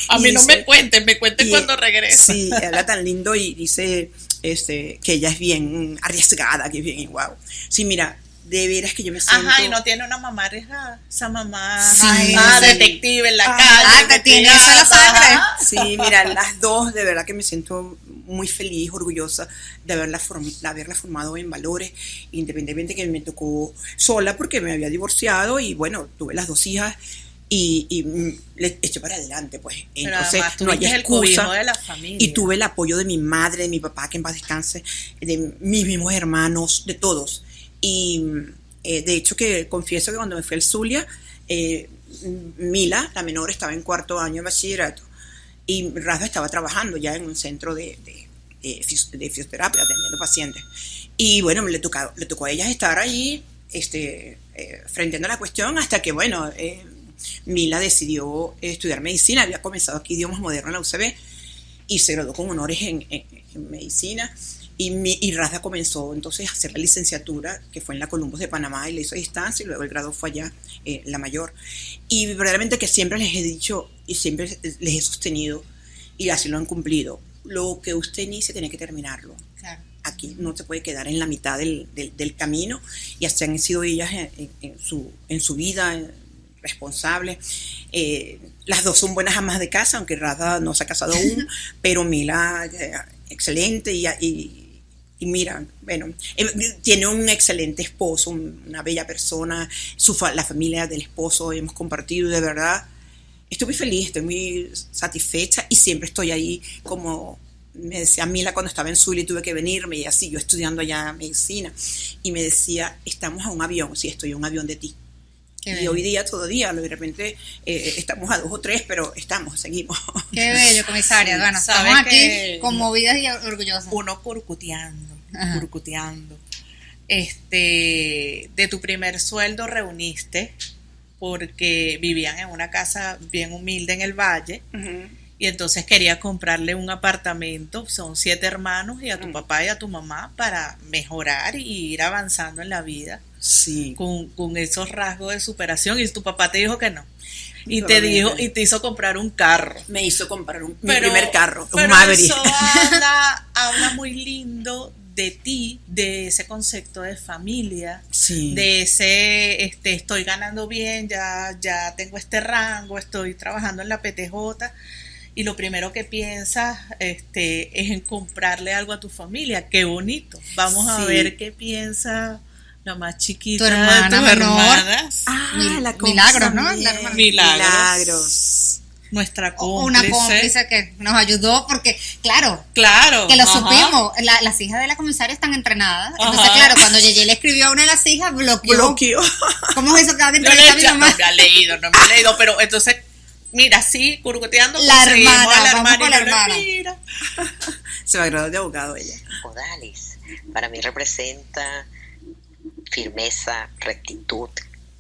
A mí y no dice- me cuenten y- cuando regresa. Sí, habla tan lindo y dice que ella es bien arriesgada, que es bien, wow. Sí, mira, de veras que yo me siento... Ajá, y no tiene una mamá arriesgada. Esa mamá, Sí. detective en la Ah, calle. que tiene eso en la sangre. Ajá. Sí, mira, las dos, de verdad que me siento muy feliz, orgullosa de haberla formado en valores, independientemente que me tocó sola porque me había divorciado y bueno, tuve las 2 hijas y le eché para adelante, pues. Pero Entonces, además no hay tuviste el cobijo excusa. de la familia. Y tuve el apoyo de mi madre, de mi papá, que en paz descanse, de mis mismos hermanos, de todos. Y de hecho que confieso que cuando me fui al Zulia, Mila, la menor, estaba en 4º año de bachillerato y Rafa estaba trabajando ya en un centro de fisioterapia, atendiendo pacientes. Y bueno, le tocó a ellas estar allí frenteando la cuestión hasta que, bueno, Mila decidió estudiar medicina, había comenzado aquí idiomas modernos en la UCB y se graduó con honores en medicina. Y Rafa comenzó entonces a hacer la licenciatura, que fue en la Columbus de Panamá, y la hizo a distancia, y luego el grado fue allá, la mayor. Y verdaderamente que siempre les he dicho, y siempre les he sostenido, y así lo han cumplido, lo que usted inicie tiene que terminarlo. Claro. Aquí no se puede quedar en la mitad del camino, y así han sido ellas en su vida responsables. Las dos son buenas amas de casa, aunque Rafa no se ha casado aún, pero Mila, excelente, y mira, bueno, tiene un excelente esposo, una bella persona, la familia del esposo hemos compartido, y de verdad estoy muy feliz, estoy muy satisfecha y siempre estoy ahí, como me decía Mila cuando estaba en Zulia y tuve que venirme, y así yo estudiando allá medicina, y me decía, estamos a un avión, sí, estoy a un avión de ti. Qué Y bello. hoy día, todo día, de repente estamos a 2 o 3, pero seguimos. Qué bello, comisaria. Sí, Bueno, sabe estamos aquí que conmovidas y orgullosas. Uno curcuteando. Ajá. De tu primer sueldo reuniste porque vivían en una casa bien humilde en el valle y entonces quería comprarle un apartamento, son 7 hermanos y a tu papá y a tu mamá para mejorar y ir avanzando en la vida Sí. con esos rasgos de superación y tu papá te dijo que no. Y Pero te me- dijo y te hizo comprar un carro. Me hizo comprar mi Pero- primer carro, un pero Maverick. eso habla muy lindo de ti, de ese concepto de familia, Sí. de ese estoy ganando bien, ya tengo este rango, estoy trabajando en la PTJ y lo primero que piensas es en comprarle algo a tu familia. Qué bonito. Vamos a Sí. ver qué piensa la más chiquita Tu hermana de tus menor. hermanas. La Milagros, ¿no? también. La hermana. Milagros. Nuestra Una cómplice. cómplice que nos ayudó porque, claro, Claro. que lo ajá. supimos, las hijas de la comisaria están entrenadas. Entonces, Ajá. claro, cuando Yeye le escribió a una de las hijas, bloqueó. Bloqueo. ¿Cómo es eso que va a Yo entrevistar a mi no mamá? me ha leído, pero entonces, mira, sí, curcoteando, La conseguimos hermana, a la vamos hermana con y la yo le hermana. mira. Se va a graduar de abogado ella. Odalis, para mí representa firmeza, rectitud,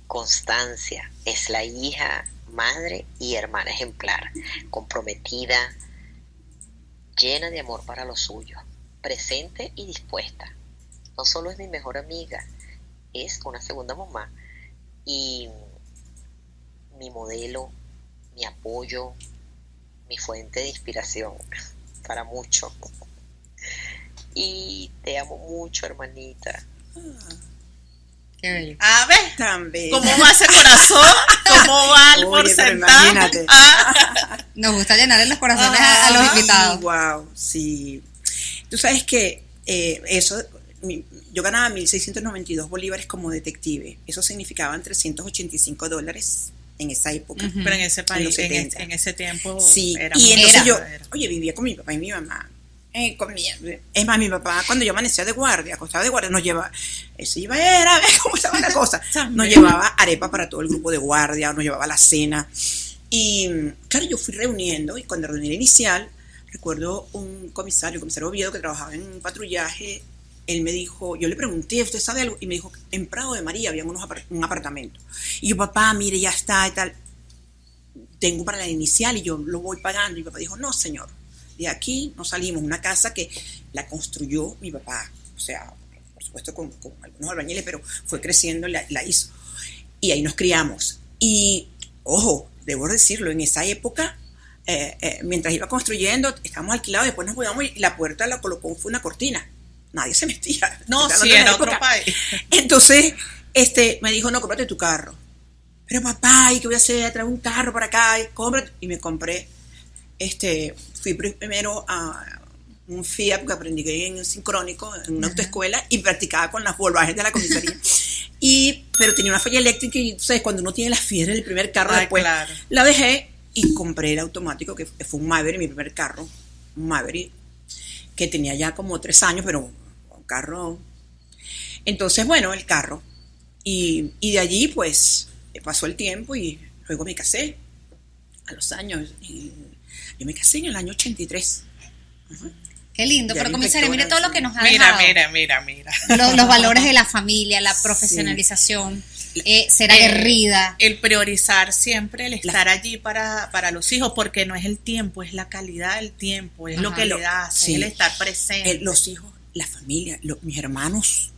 constancia. Es la hija, madre y hermana ejemplar, comprometida, llena de amor para los suyos, presente y dispuesta. No solo es mi mejor amiga, es una segunda mamá y mi modelo, mi apoyo, mi fuente de inspiración para mucho. Y te amo mucho, hermanita. Qué bello. A ver, También. ¿cómo va ese corazón? ¿Cómo va el Oye, pero porcentaje? imagínate. Nos gusta llenarle los corazones Ah, a los invitados. Wow, sí. Tú sabes que yo ganaba 1.692 bolívares como detective. Eso significaban $385 en esa época. Ujú. Pero en ese En país, los 70. en ese tiempo, Sí, era y muy entonces yo, verdadero. oye, vivía con mi papá y mi mamá. Es más, mi papá, cuando yo amanecía de guardia, acostaba de guardia, nos llevaba, eso iba a ver cómo estaba la cosa. Nos llevaba arepa para todo el grupo de guardia, nos llevaba la cena. Y claro, yo fui reuniendo, y cuando reuní la inicial, recuerdo un comisario, el comisario Oviedo, que trabajaba en patrullaje. Él me dijo, yo le pregunté, ¿usted sabe algo? Y me dijo, en Prado de María había un apartamento. Y yo, papá, mire, ya está y tal. Tengo para la inicial y yo lo voy pagando. Y mi papá dijo, no, señor, de aquí no salimos. Una casa que la construyó mi papá. O sea, por supuesto con algunos albañiles, pero fue creciendo, la hizo. Y ahí nos criamos. Y, ojo, debo decirlo, en esa época, mientras iba construyendo, estábamos alquilados, después nos mudamos y la puerta la colocó, fue una cortina. Nadie se metía. No, Estoy sí, hablando de era la otro época. país. Entonces, me dijo, no, cómprate tu carro. Pero papá, ¿y qué voy a hacer? Trae un carro para acá, cómprate. Y me compré, fui primero a un Fiat, porque aprendí en sincrónico, en una autoescuela, y practicaba con las volvajes de la comisaría. Pero tenía una falla eléctrica y, ¿sabes? Cuando uno tiene la fiebre del primer carro, después claro. la dejé y compré el automático, que fue un Maverick, mi primer carro, un Maverick, que tenía ya como 3 años, pero un carro. Entonces, bueno, el carro. Y de allí, pues, pasó el tiempo y luego me casé a los años. Y yo me casé en el año 83. Qué lindo, Ya pero vi comisaria, mire todo lo que nos ha Mira, dejado. mira. Los valores de la familia, la profesionalización, ser aguerrida. El priorizar siempre, el estar allí para los hijos, porque no es el tiempo, es la calidad del tiempo, es lo Ajá. que le das, Sí. es el estar presente. Los hijos, la familia, mis hermanos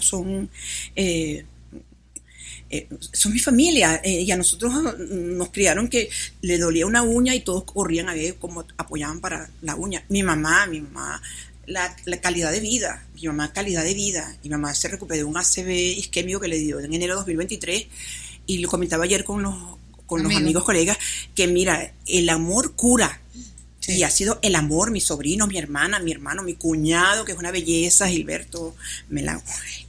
son mi familia, y a nosotros nos criaron que le dolía una uña y todos corrían a ver cómo apoyaban para la uña. Mi mamá, la calidad de vida, mi mamá se recuperó de un ACV isquémico que le dio en enero de 2023, y lo comentaba ayer con los amigos colegas, que mira, el amor cura. Sí. Y ha sido el amor, mi sobrino, mi hermana, mi hermano, mi cuñado, que es una belleza, Gilberto Melán.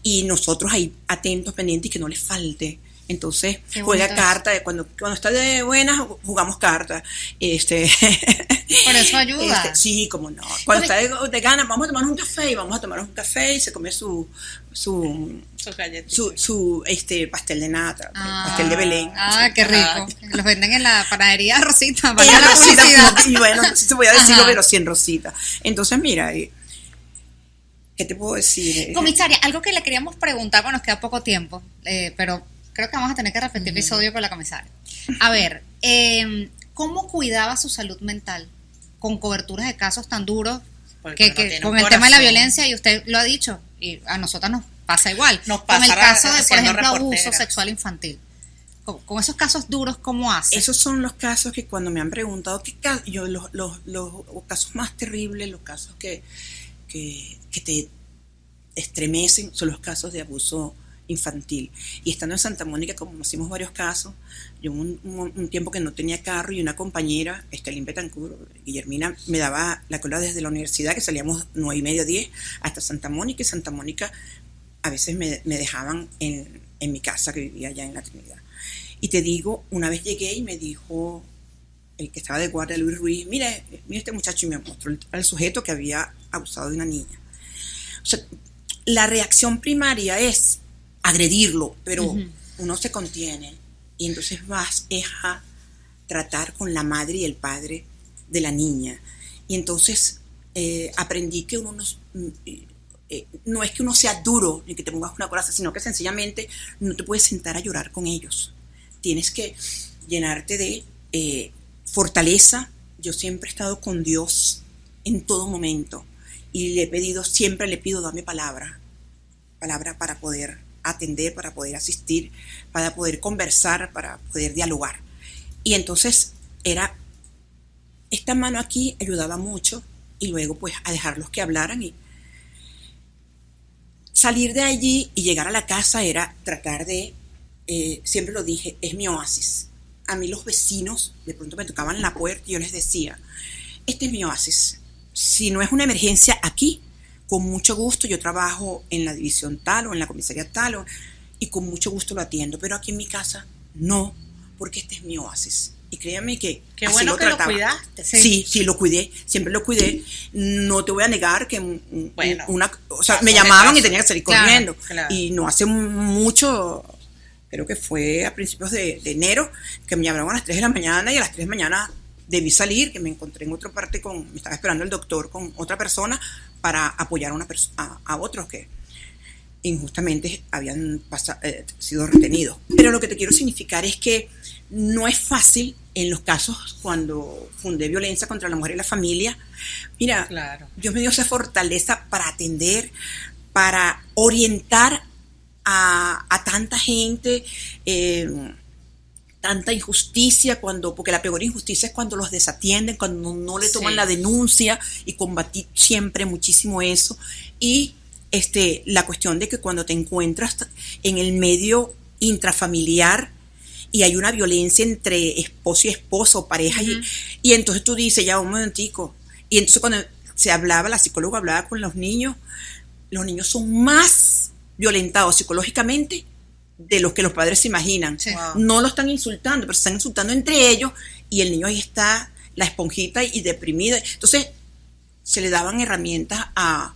Y nosotros ahí atentos, pendientes, y que no les falte. Entonces, juega carta, cuando está de buenas, jugamos cartas. Por eso ayuda. Sí, como no. Cuando está de ganas, vamos a tomarnos un café y se come su pastel de nata, pastel de Belén. Qué rico. Los venden en la panadería Rosita. Para la publicidad. Y bueno, no sé si voy a decirlo, pero sí en Rosita. Entonces, mira, ¿qué te puedo decir? Comisaria, algo que le queríamos preguntar, bueno, nos queda poco tiempo, pero creo que vamos a tener que repetir episodio con la comisaria. A ver, ¿cómo cuidaba su salud mental con coberturas de casos tan duros que con el tema de la violencia, y usted lo ha dicho, y a nosotras nos pasa igual, nos pasa con el caso de, por ejemplo, reporteras. abuso sexual infantil? Con esos casos duros, ¿cómo hace? Esos son los casos que cuando me han preguntado, los casos más terribles, los casos que te estremecen, son los casos de abuso infantil. Y estando en Santa Mónica, como conocimos varios casos, yo un tiempo que no tenía carro, y una compañera, Estelín Betancourt, Guillermina, me daba la cola desde la universidad, que salíamos 9:30, 10, hasta Santa Mónica, y Santa Mónica a veces me dejaban en mi casa, que vivía allá en la Trinidad. Y te digo, una vez llegué y me dijo el que estaba de guardia, Luis Ruiz, mire este muchacho, y me mostró al sujeto que había abusado de una niña. O sea, la reacción primaria es agredirlo, pero uno se contiene, y entonces vas a tratar con la madre y el padre de la niña. Y entonces aprendí que uno no es que uno sea duro ni que te pongas una coraza, sino que sencillamente no te puedes sentar a llorar con ellos. Tienes que llenarte de fortaleza. Yo siempre he estado con Dios en todo momento, y siempre le pido, dame palabra para poder atender, para poder asistir, para poder conversar, para poder dialogar. Y entonces era esta mano aquí ayudaba mucho y luego pues a dejarlos que hablaran y salir de allí y llegar a la casa era tratar de, siempre lo dije, es mi oasis. A mí los vecinos de pronto me tocaban la puerta y yo les decía, este es mi oasis. Si no es una emergencia aquí, con mucho gusto yo trabajo en la división tal o en la comisaría tal y con mucho gusto lo atiendo, pero aquí en mi casa no, porque este es mi oasis. Y créanme que qué así bueno lo que trataba. lo cuidaste. Sí, lo cuidé, siempre lo cuidé. No te voy a negar que Bueno, me llamaban y tenía que salir Claro, corriendo. claro. Y no hace mucho, creo que fue a principios de enero, que me llamaron a las 3 de la mañana y a las 3 de la mañana debí salir, que me encontré en otra parte me estaba esperando el doctor con otra persona para apoyar a otros que injustamente habían sido retenidos. Pero lo que te quiero significar es que no es fácil en los casos cuando fundé Violencia contra la Mujer y la Familia. Mira, Claro. Dios me dio esa fortaleza para atender, para orientar a tanta gente, tanta injusticia, porque la peor injusticia es cuando los desatienden, cuando no le toman Sí. la denuncia, y combatí siempre muchísimo eso. Y la cuestión de que cuando te encuentras en el medio intrafamiliar y hay una violencia entre esposo y esposo, pareja, y entonces tú dices, ya un momentico, y entonces cuando la psicóloga hablaba con los niños son más violentados psicológicamente de los que los padres se imaginan. Sí. Wow. No lo están insultando, pero se están insultando entre ellos y el niño ahí está, la esponjita y deprimida. Entonces se le daban herramientas a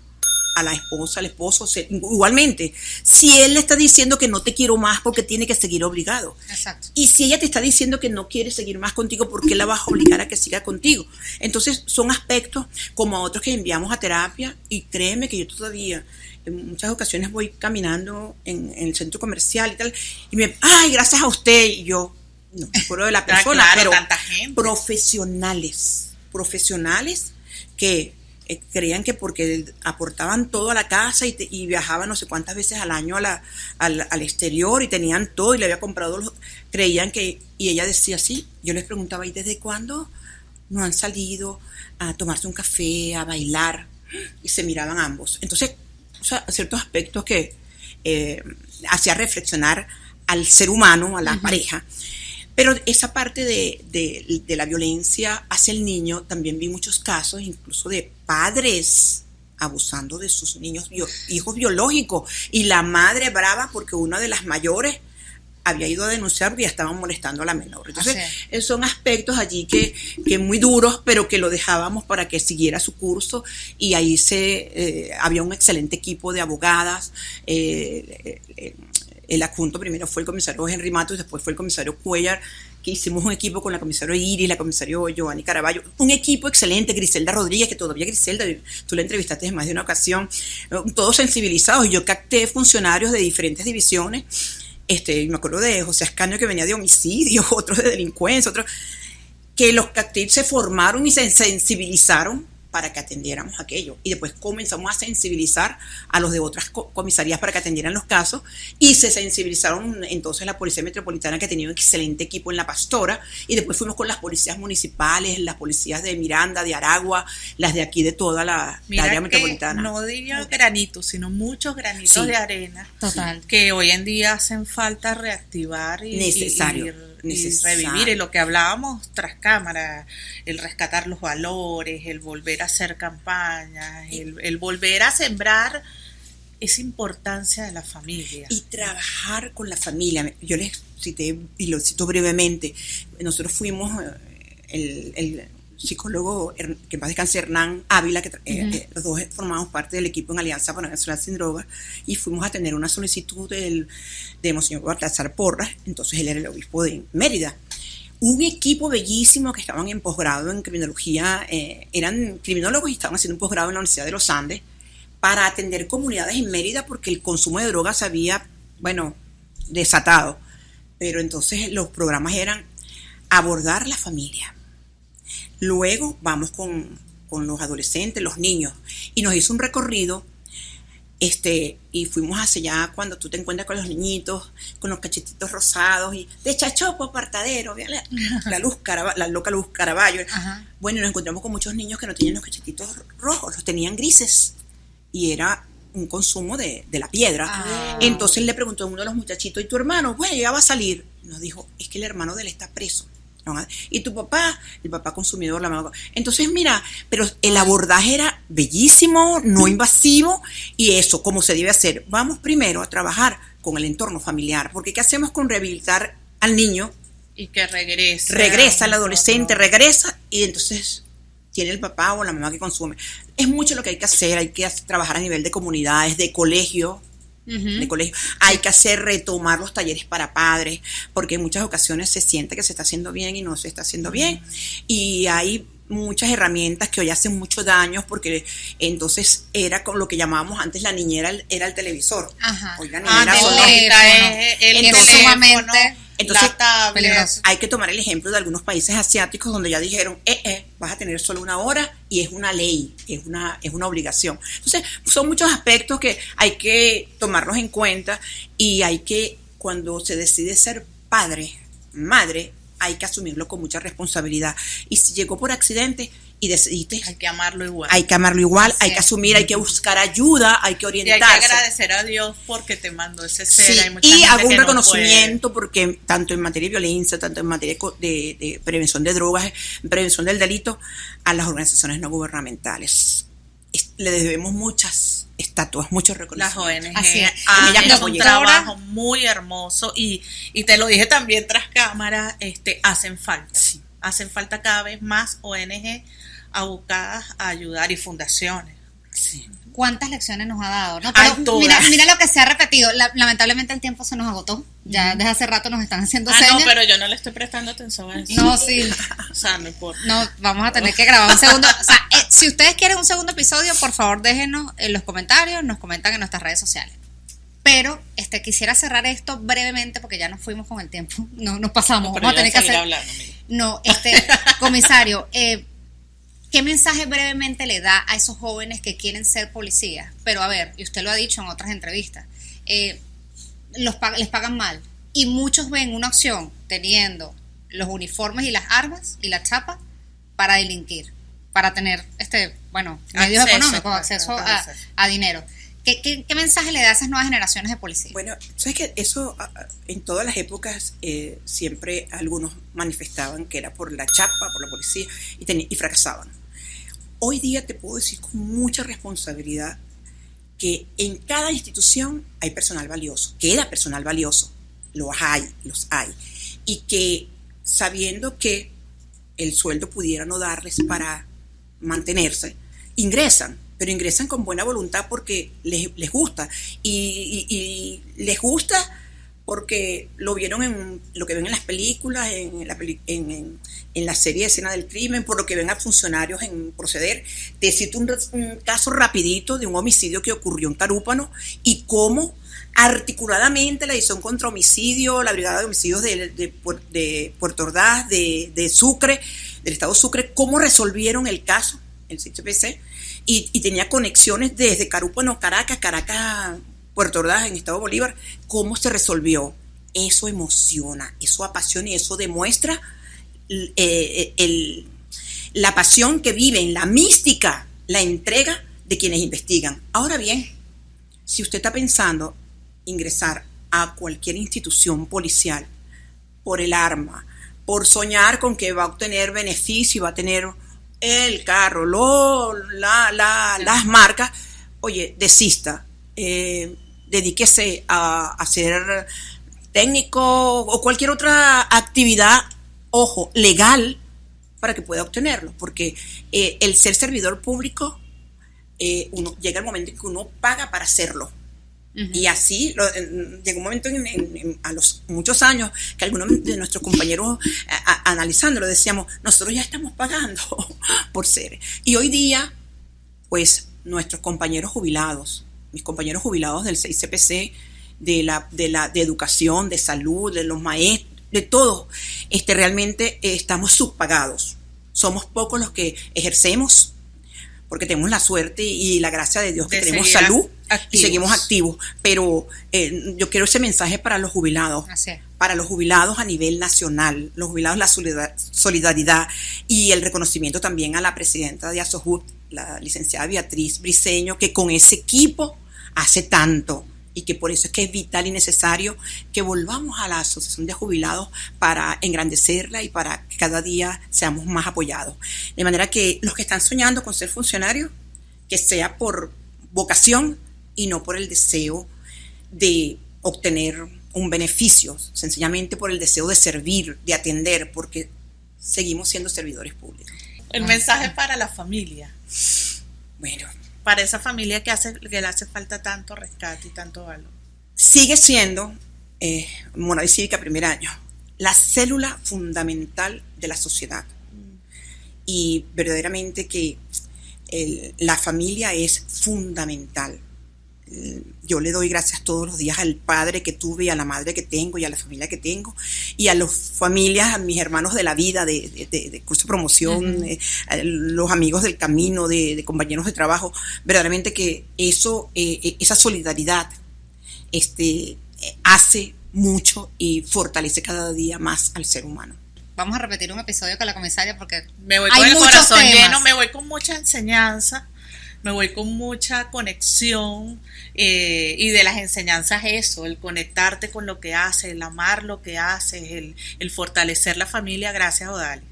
la esposa, al esposo. Igualmente, si él le está diciendo que no te quiero más, porque tiene que seguir obligado. Exacto. Y si ella te está diciendo que no quiere seguir más contigo, ¿por qué la vas a obligar a que siga contigo? Entonces son aspectos como a otros que enviamos a terapia, y créeme que yo todavía en muchas ocasiones voy caminando en el centro comercial y tal, y ay, gracias a usted, y yo, no me acuerdo de la persona, claro, pero tanta gente. profesionales que creían que porque aportaban todo a la casa y viajaban no sé cuántas veces al año al exterior y tenían todo y le había comprado, creían que, y ella decía sí, yo les preguntaba, ¿y desde cuándo no han salido a tomarse un café, a bailar? Y se miraban ambos. Entonces, ciertos aspectos que hacía reflexionar al ser humano, a la pareja. Pero esa parte de la violencia hacia el niño, también vi muchos casos, incluso de padres abusando de sus niños, hijos biológicos, y la madre brava porque una de las mayores había ido a denunciar porque ya estaban molestando a la menor. Entonces, son aspectos allí que muy duros, pero que lo dejábamos para que siguiera su curso, y ahí había un excelente equipo de abogadas. El adjunto primero fue el comisario Henry Matos, después fue el comisario Cuellar, que hicimos un equipo con la comisaria Iris, la comisaria Giovanni Caraballo, un equipo excelente, Griselda Rodríguez, que todavía Griselda, tú la entrevistaste en más de una ocasión, todos sensibilizados, y yo capté funcionarios de diferentes divisiones. Me acuerdo de José Ascanio, que venía de homicidio, otros de delincuencia, otros que los capté, se formaron y se sensibilizaron para que atendiéramos aquello, y después comenzamos a sensibilizar a los de otras comisarías para que atendieran los casos, y se sensibilizaron entonces la Policía Metropolitana, que tenía un excelente equipo en La Pastora, y después fuimos con las policías municipales, las policías de Miranda, de Aragua, las de aquí de toda la área metropolitana. No diría granitos, sino muchos granitos de arena. Total. Que hoy en día hacen falta reactivar y revivir. Y lo que hablábamos tras cámara, el rescatar los valores, el volver a hacer campañas, el volver a sembrar esa importancia de la familia. Y trabajar con la familia. Yo les cité, y lo cito brevemente, nosotros fuimos, el psicólogo, que en paz descanse, Hernán Ávila, que los dos formamos parte del equipo en Alianza para Venezuela Sin Drogas, y fuimos a tener una solicitud de Monseñor Baltasar Porras, entonces él era el obispo de Mérida. Un equipo bellísimo que estaban en posgrado en criminología, eran criminólogos y estaban haciendo un posgrado en la Universidad de los Andes para atender comunidades en Mérida, porque el consumo de drogas se había, desatado. Pero entonces los programas eran abordar la familia. Luego vamos con los adolescentes, los niños, y nos hizo un recorrido Y fuimos hacia allá cuando tú te encuentras con los niñitos, con los cachetitos rosados, y de Chachopo, apartadero, la loca Luz Caraballo. Ajá. Bueno, nos encontramos con muchos niños que no tenían los cachetitos rojos, los tenían grises, y era un consumo de la piedra. Entonces le preguntó a uno de los muchachitos, ¿y tu hermano? Bueno, ya va a salir. Nos dijo, es que el hermano de él está preso. ¿No? ¿Y tu papá? El papá consumidor, la mamá. Entonces, mira, pero el abordaje era bellísimo, no invasivo, y eso, como se debe hacer. Vamos primero a trabajar con el entorno familiar, porque ¿qué hacemos con rehabilitar al niño? Y que regresa. Regresa el adolescente, regresa, y entonces tiene el papá o la mamá que consume. Es mucho lo que hay que hacer, hay que trabajar a nivel de comunidades, de colegio. De colegio. Hay que retomar los talleres para padres, porque en muchas ocasiones se siente que se está haciendo bien y no se está haciendo bien, y hay muchas herramientas que hoy hacen mucho daño, porque entonces era con lo que llamábamos antes la niñera, era el televisor. Ajá. Hoy la niñera es sumamente entonces peligroso. Hay que tomar el ejemplo de algunos países asiáticos donde ya dijeron, vas a tener solo 1 hora, y es una ley, es una obligación. Entonces son muchos aspectos que hay que tomarlos en cuenta, y hay que, cuando se decide ser padre, madre, hay que asumirlo con mucha responsabilidad. Y si llegó por accidente y decidiste, hay que amarlo igual. Hay que asumir, hay que buscar ayuda, hay que orientarse. Y hay que agradecer a Dios porque te mandó ese ser. Sí, hay mucha y gente hago un que reconocimiento, no puede. porque tanto en materia de violencia, tanto en materia de prevención de drogas, prevención del delito, a las organizaciones no gubernamentales. Le debemos muchas estatuas, muchos reconocimientos. Las ONG Así es. hacen un trabajo muy hermoso, y te lo dije también tras cámara, hacen falta. Sí. Hacen falta cada vez más ONG abocadas a ayudar, y fundaciones. Sí. ¿Cuántas lecciones nos ha dado? No, Ay, pero todas. mira lo que se ha repetido. Lamentablemente el tiempo se nos agotó. Ya desde hace rato nos están haciendo señas. No, pero yo no le estoy prestando atención a eso. No, sí. O sea, no importa. No, vamos a tener que grabar un segundo. O sea, si ustedes quieren un segundo episodio, por favor déjenos en los comentarios, nos comentan en nuestras redes sociales. Pero quisiera cerrar esto brevemente, porque ya nos fuimos con el tiempo. No, nos pasamos. No, pero vamos a tener que hacer. hablando, mira. No, comisario, ¿qué mensaje brevemente le da a esos jóvenes que quieren ser policías? Pero a ver, y usted lo ha dicho en otras entrevistas, les pagan mal, y muchos ven una opción teniendo los uniformes y las armas y la chapa para delinquir, para tener medios económicos, acceso a dinero. ¿Qué mensaje le da a esas nuevas generaciones de policías? Bueno, sabes que eso en todas las épocas siempre algunos manifestaban que era por la chapa, por la policía, y fracasaban. Hoy día te puedo decir con mucha responsabilidad que en cada institución hay personal valioso, queda personal valioso, los hay, y que sabiendo que el sueldo pudiera no darles para mantenerse, ingresan, pero ingresan con buena voluntad porque les gusta, y les gusta porque lo vieron en lo que ven en las películas, en la serie de Escena del Crimen, por lo que ven a funcionarios en proceder. Te cito un caso rapidito de un homicidio que ocurrió en Carúpano, y cómo articuladamente la División contra Homicidio, la Brigada de Homicidios de Puerto Ordaz, de Sucre, del estado Sucre, cómo resolvieron el caso, el CPC, y tenía conexiones desde Carúpano, Caracas, Puerto Ordaz, en estado Bolívar. Cómo se resolvió. Eso emociona, eso apasiona, y eso demuestra la pasión que viven, la mística, la entrega de quienes investigan. Ahora bien, si usted está pensando ingresar a cualquier institución policial por el arma, por soñar con que va a obtener beneficio y va a tener el carro, las marcas, oye, desista, dedíquese a ser técnico o cualquier otra actividad, ojo, legal, para que pueda obtenerlo, porque el ser servidor público, llega el momento en que uno paga para hacerlo. Uh-huh. Y así llegó un momento a los muchos años que algunos de nuestros compañeros analizándolo decíamos, nosotros ya estamos pagando por ser. Y hoy día, pues nuestros compañeros jubilados, mis compañeros jubilados del 6CPC, de educación, de salud, de los maestros, de todo, realmente estamos subpagados. Somos pocos los que ejercemos, porque tenemos la suerte y la gracia de Dios que De tenemos seguir salud activos. y seguimos activos. Pero yo quiero ese mensaje para los jubilados. Así es. Para los jubilados a nivel nacional, los jubilados, la solidaridad y el reconocimiento también a la presidenta de ASOJUT, la licenciada Beatriz Briceño, que con ese equipo hace tanto y que por eso es que es vital y necesario que volvamos a la Asociación de Jubilados para engrandecerla y para que cada día seamos más apoyados. De manera que los que están soñando con ser funcionarios, que sea por vocación y no por el deseo de obtener un beneficio, sencillamente por el deseo de servir, de atender, porque seguimos siendo servidores públicos. El mensaje para la familia, Bueno, para esa familia que le hace falta tanto rescate y tanto valor. sigue siendo moral y cívica primer año, la célula fundamental de la sociedad. Y verdaderamente que la familia es fundamental. Yo le doy gracias todos los días al padre que tuve y a la madre que tengo y a la familia que tengo y a las familias, a mis hermanos de la vida, de curso de promoción, los amigos del camino, de compañeros de trabajo. Verdaderamente que esa solidaridad hace mucho y fortalece cada día más al ser humano. Vamos a repetir un episodio con la comisaria porque Me voy hay con el muchos corazón temas. lleno, me voy con mucha enseñanza, me voy con mucha conexión y de las enseñanzas eso, el conectarte con lo que haces, el amar lo que haces, el fortalecer la familia. Gracias, Odalis.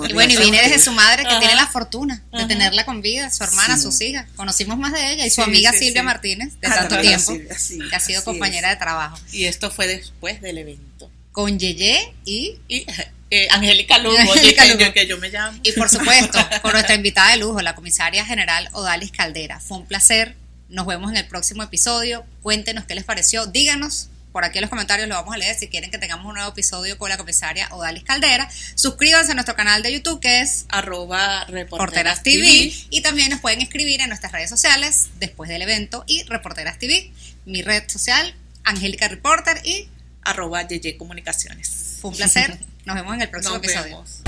Y bueno, y viene desde su madre que Ajá. tiene la fortuna de Ajá. tenerla con vida, su hermana, Sí. sus hijas. Conocimos más de ella y su Sí, amiga sí, Silvia sí. Martínez, de Ah, tanto la tiempo, Silvia, sí, que ha sido así compañera de trabajo. Y esto fue después del evento. Con Yeye y Angélica Lugo, Angélica Lugo. que yo me llamo. Y por supuesto, con nuestra invitada de lujo, la comisaria general Odalis Caldera. Fue un placer. Nos vemos en el próximo episodio. Cuéntenos qué les pareció. Díganos por aquí en los comentarios, lo vamos a leer si quieren que tengamos un nuevo episodio con la comisaria Odalis Caldera. Suscríbanse a nuestro canal de YouTube que es @Reporteras TV. Y también nos pueden escribir en nuestras redes sociales después del evento y Reporteras TV. Mi red social, Angélica Reporter, y @Yeye Comunicaciones. fue un placer. Nos vemos en el próximo Nos episodio. vemos.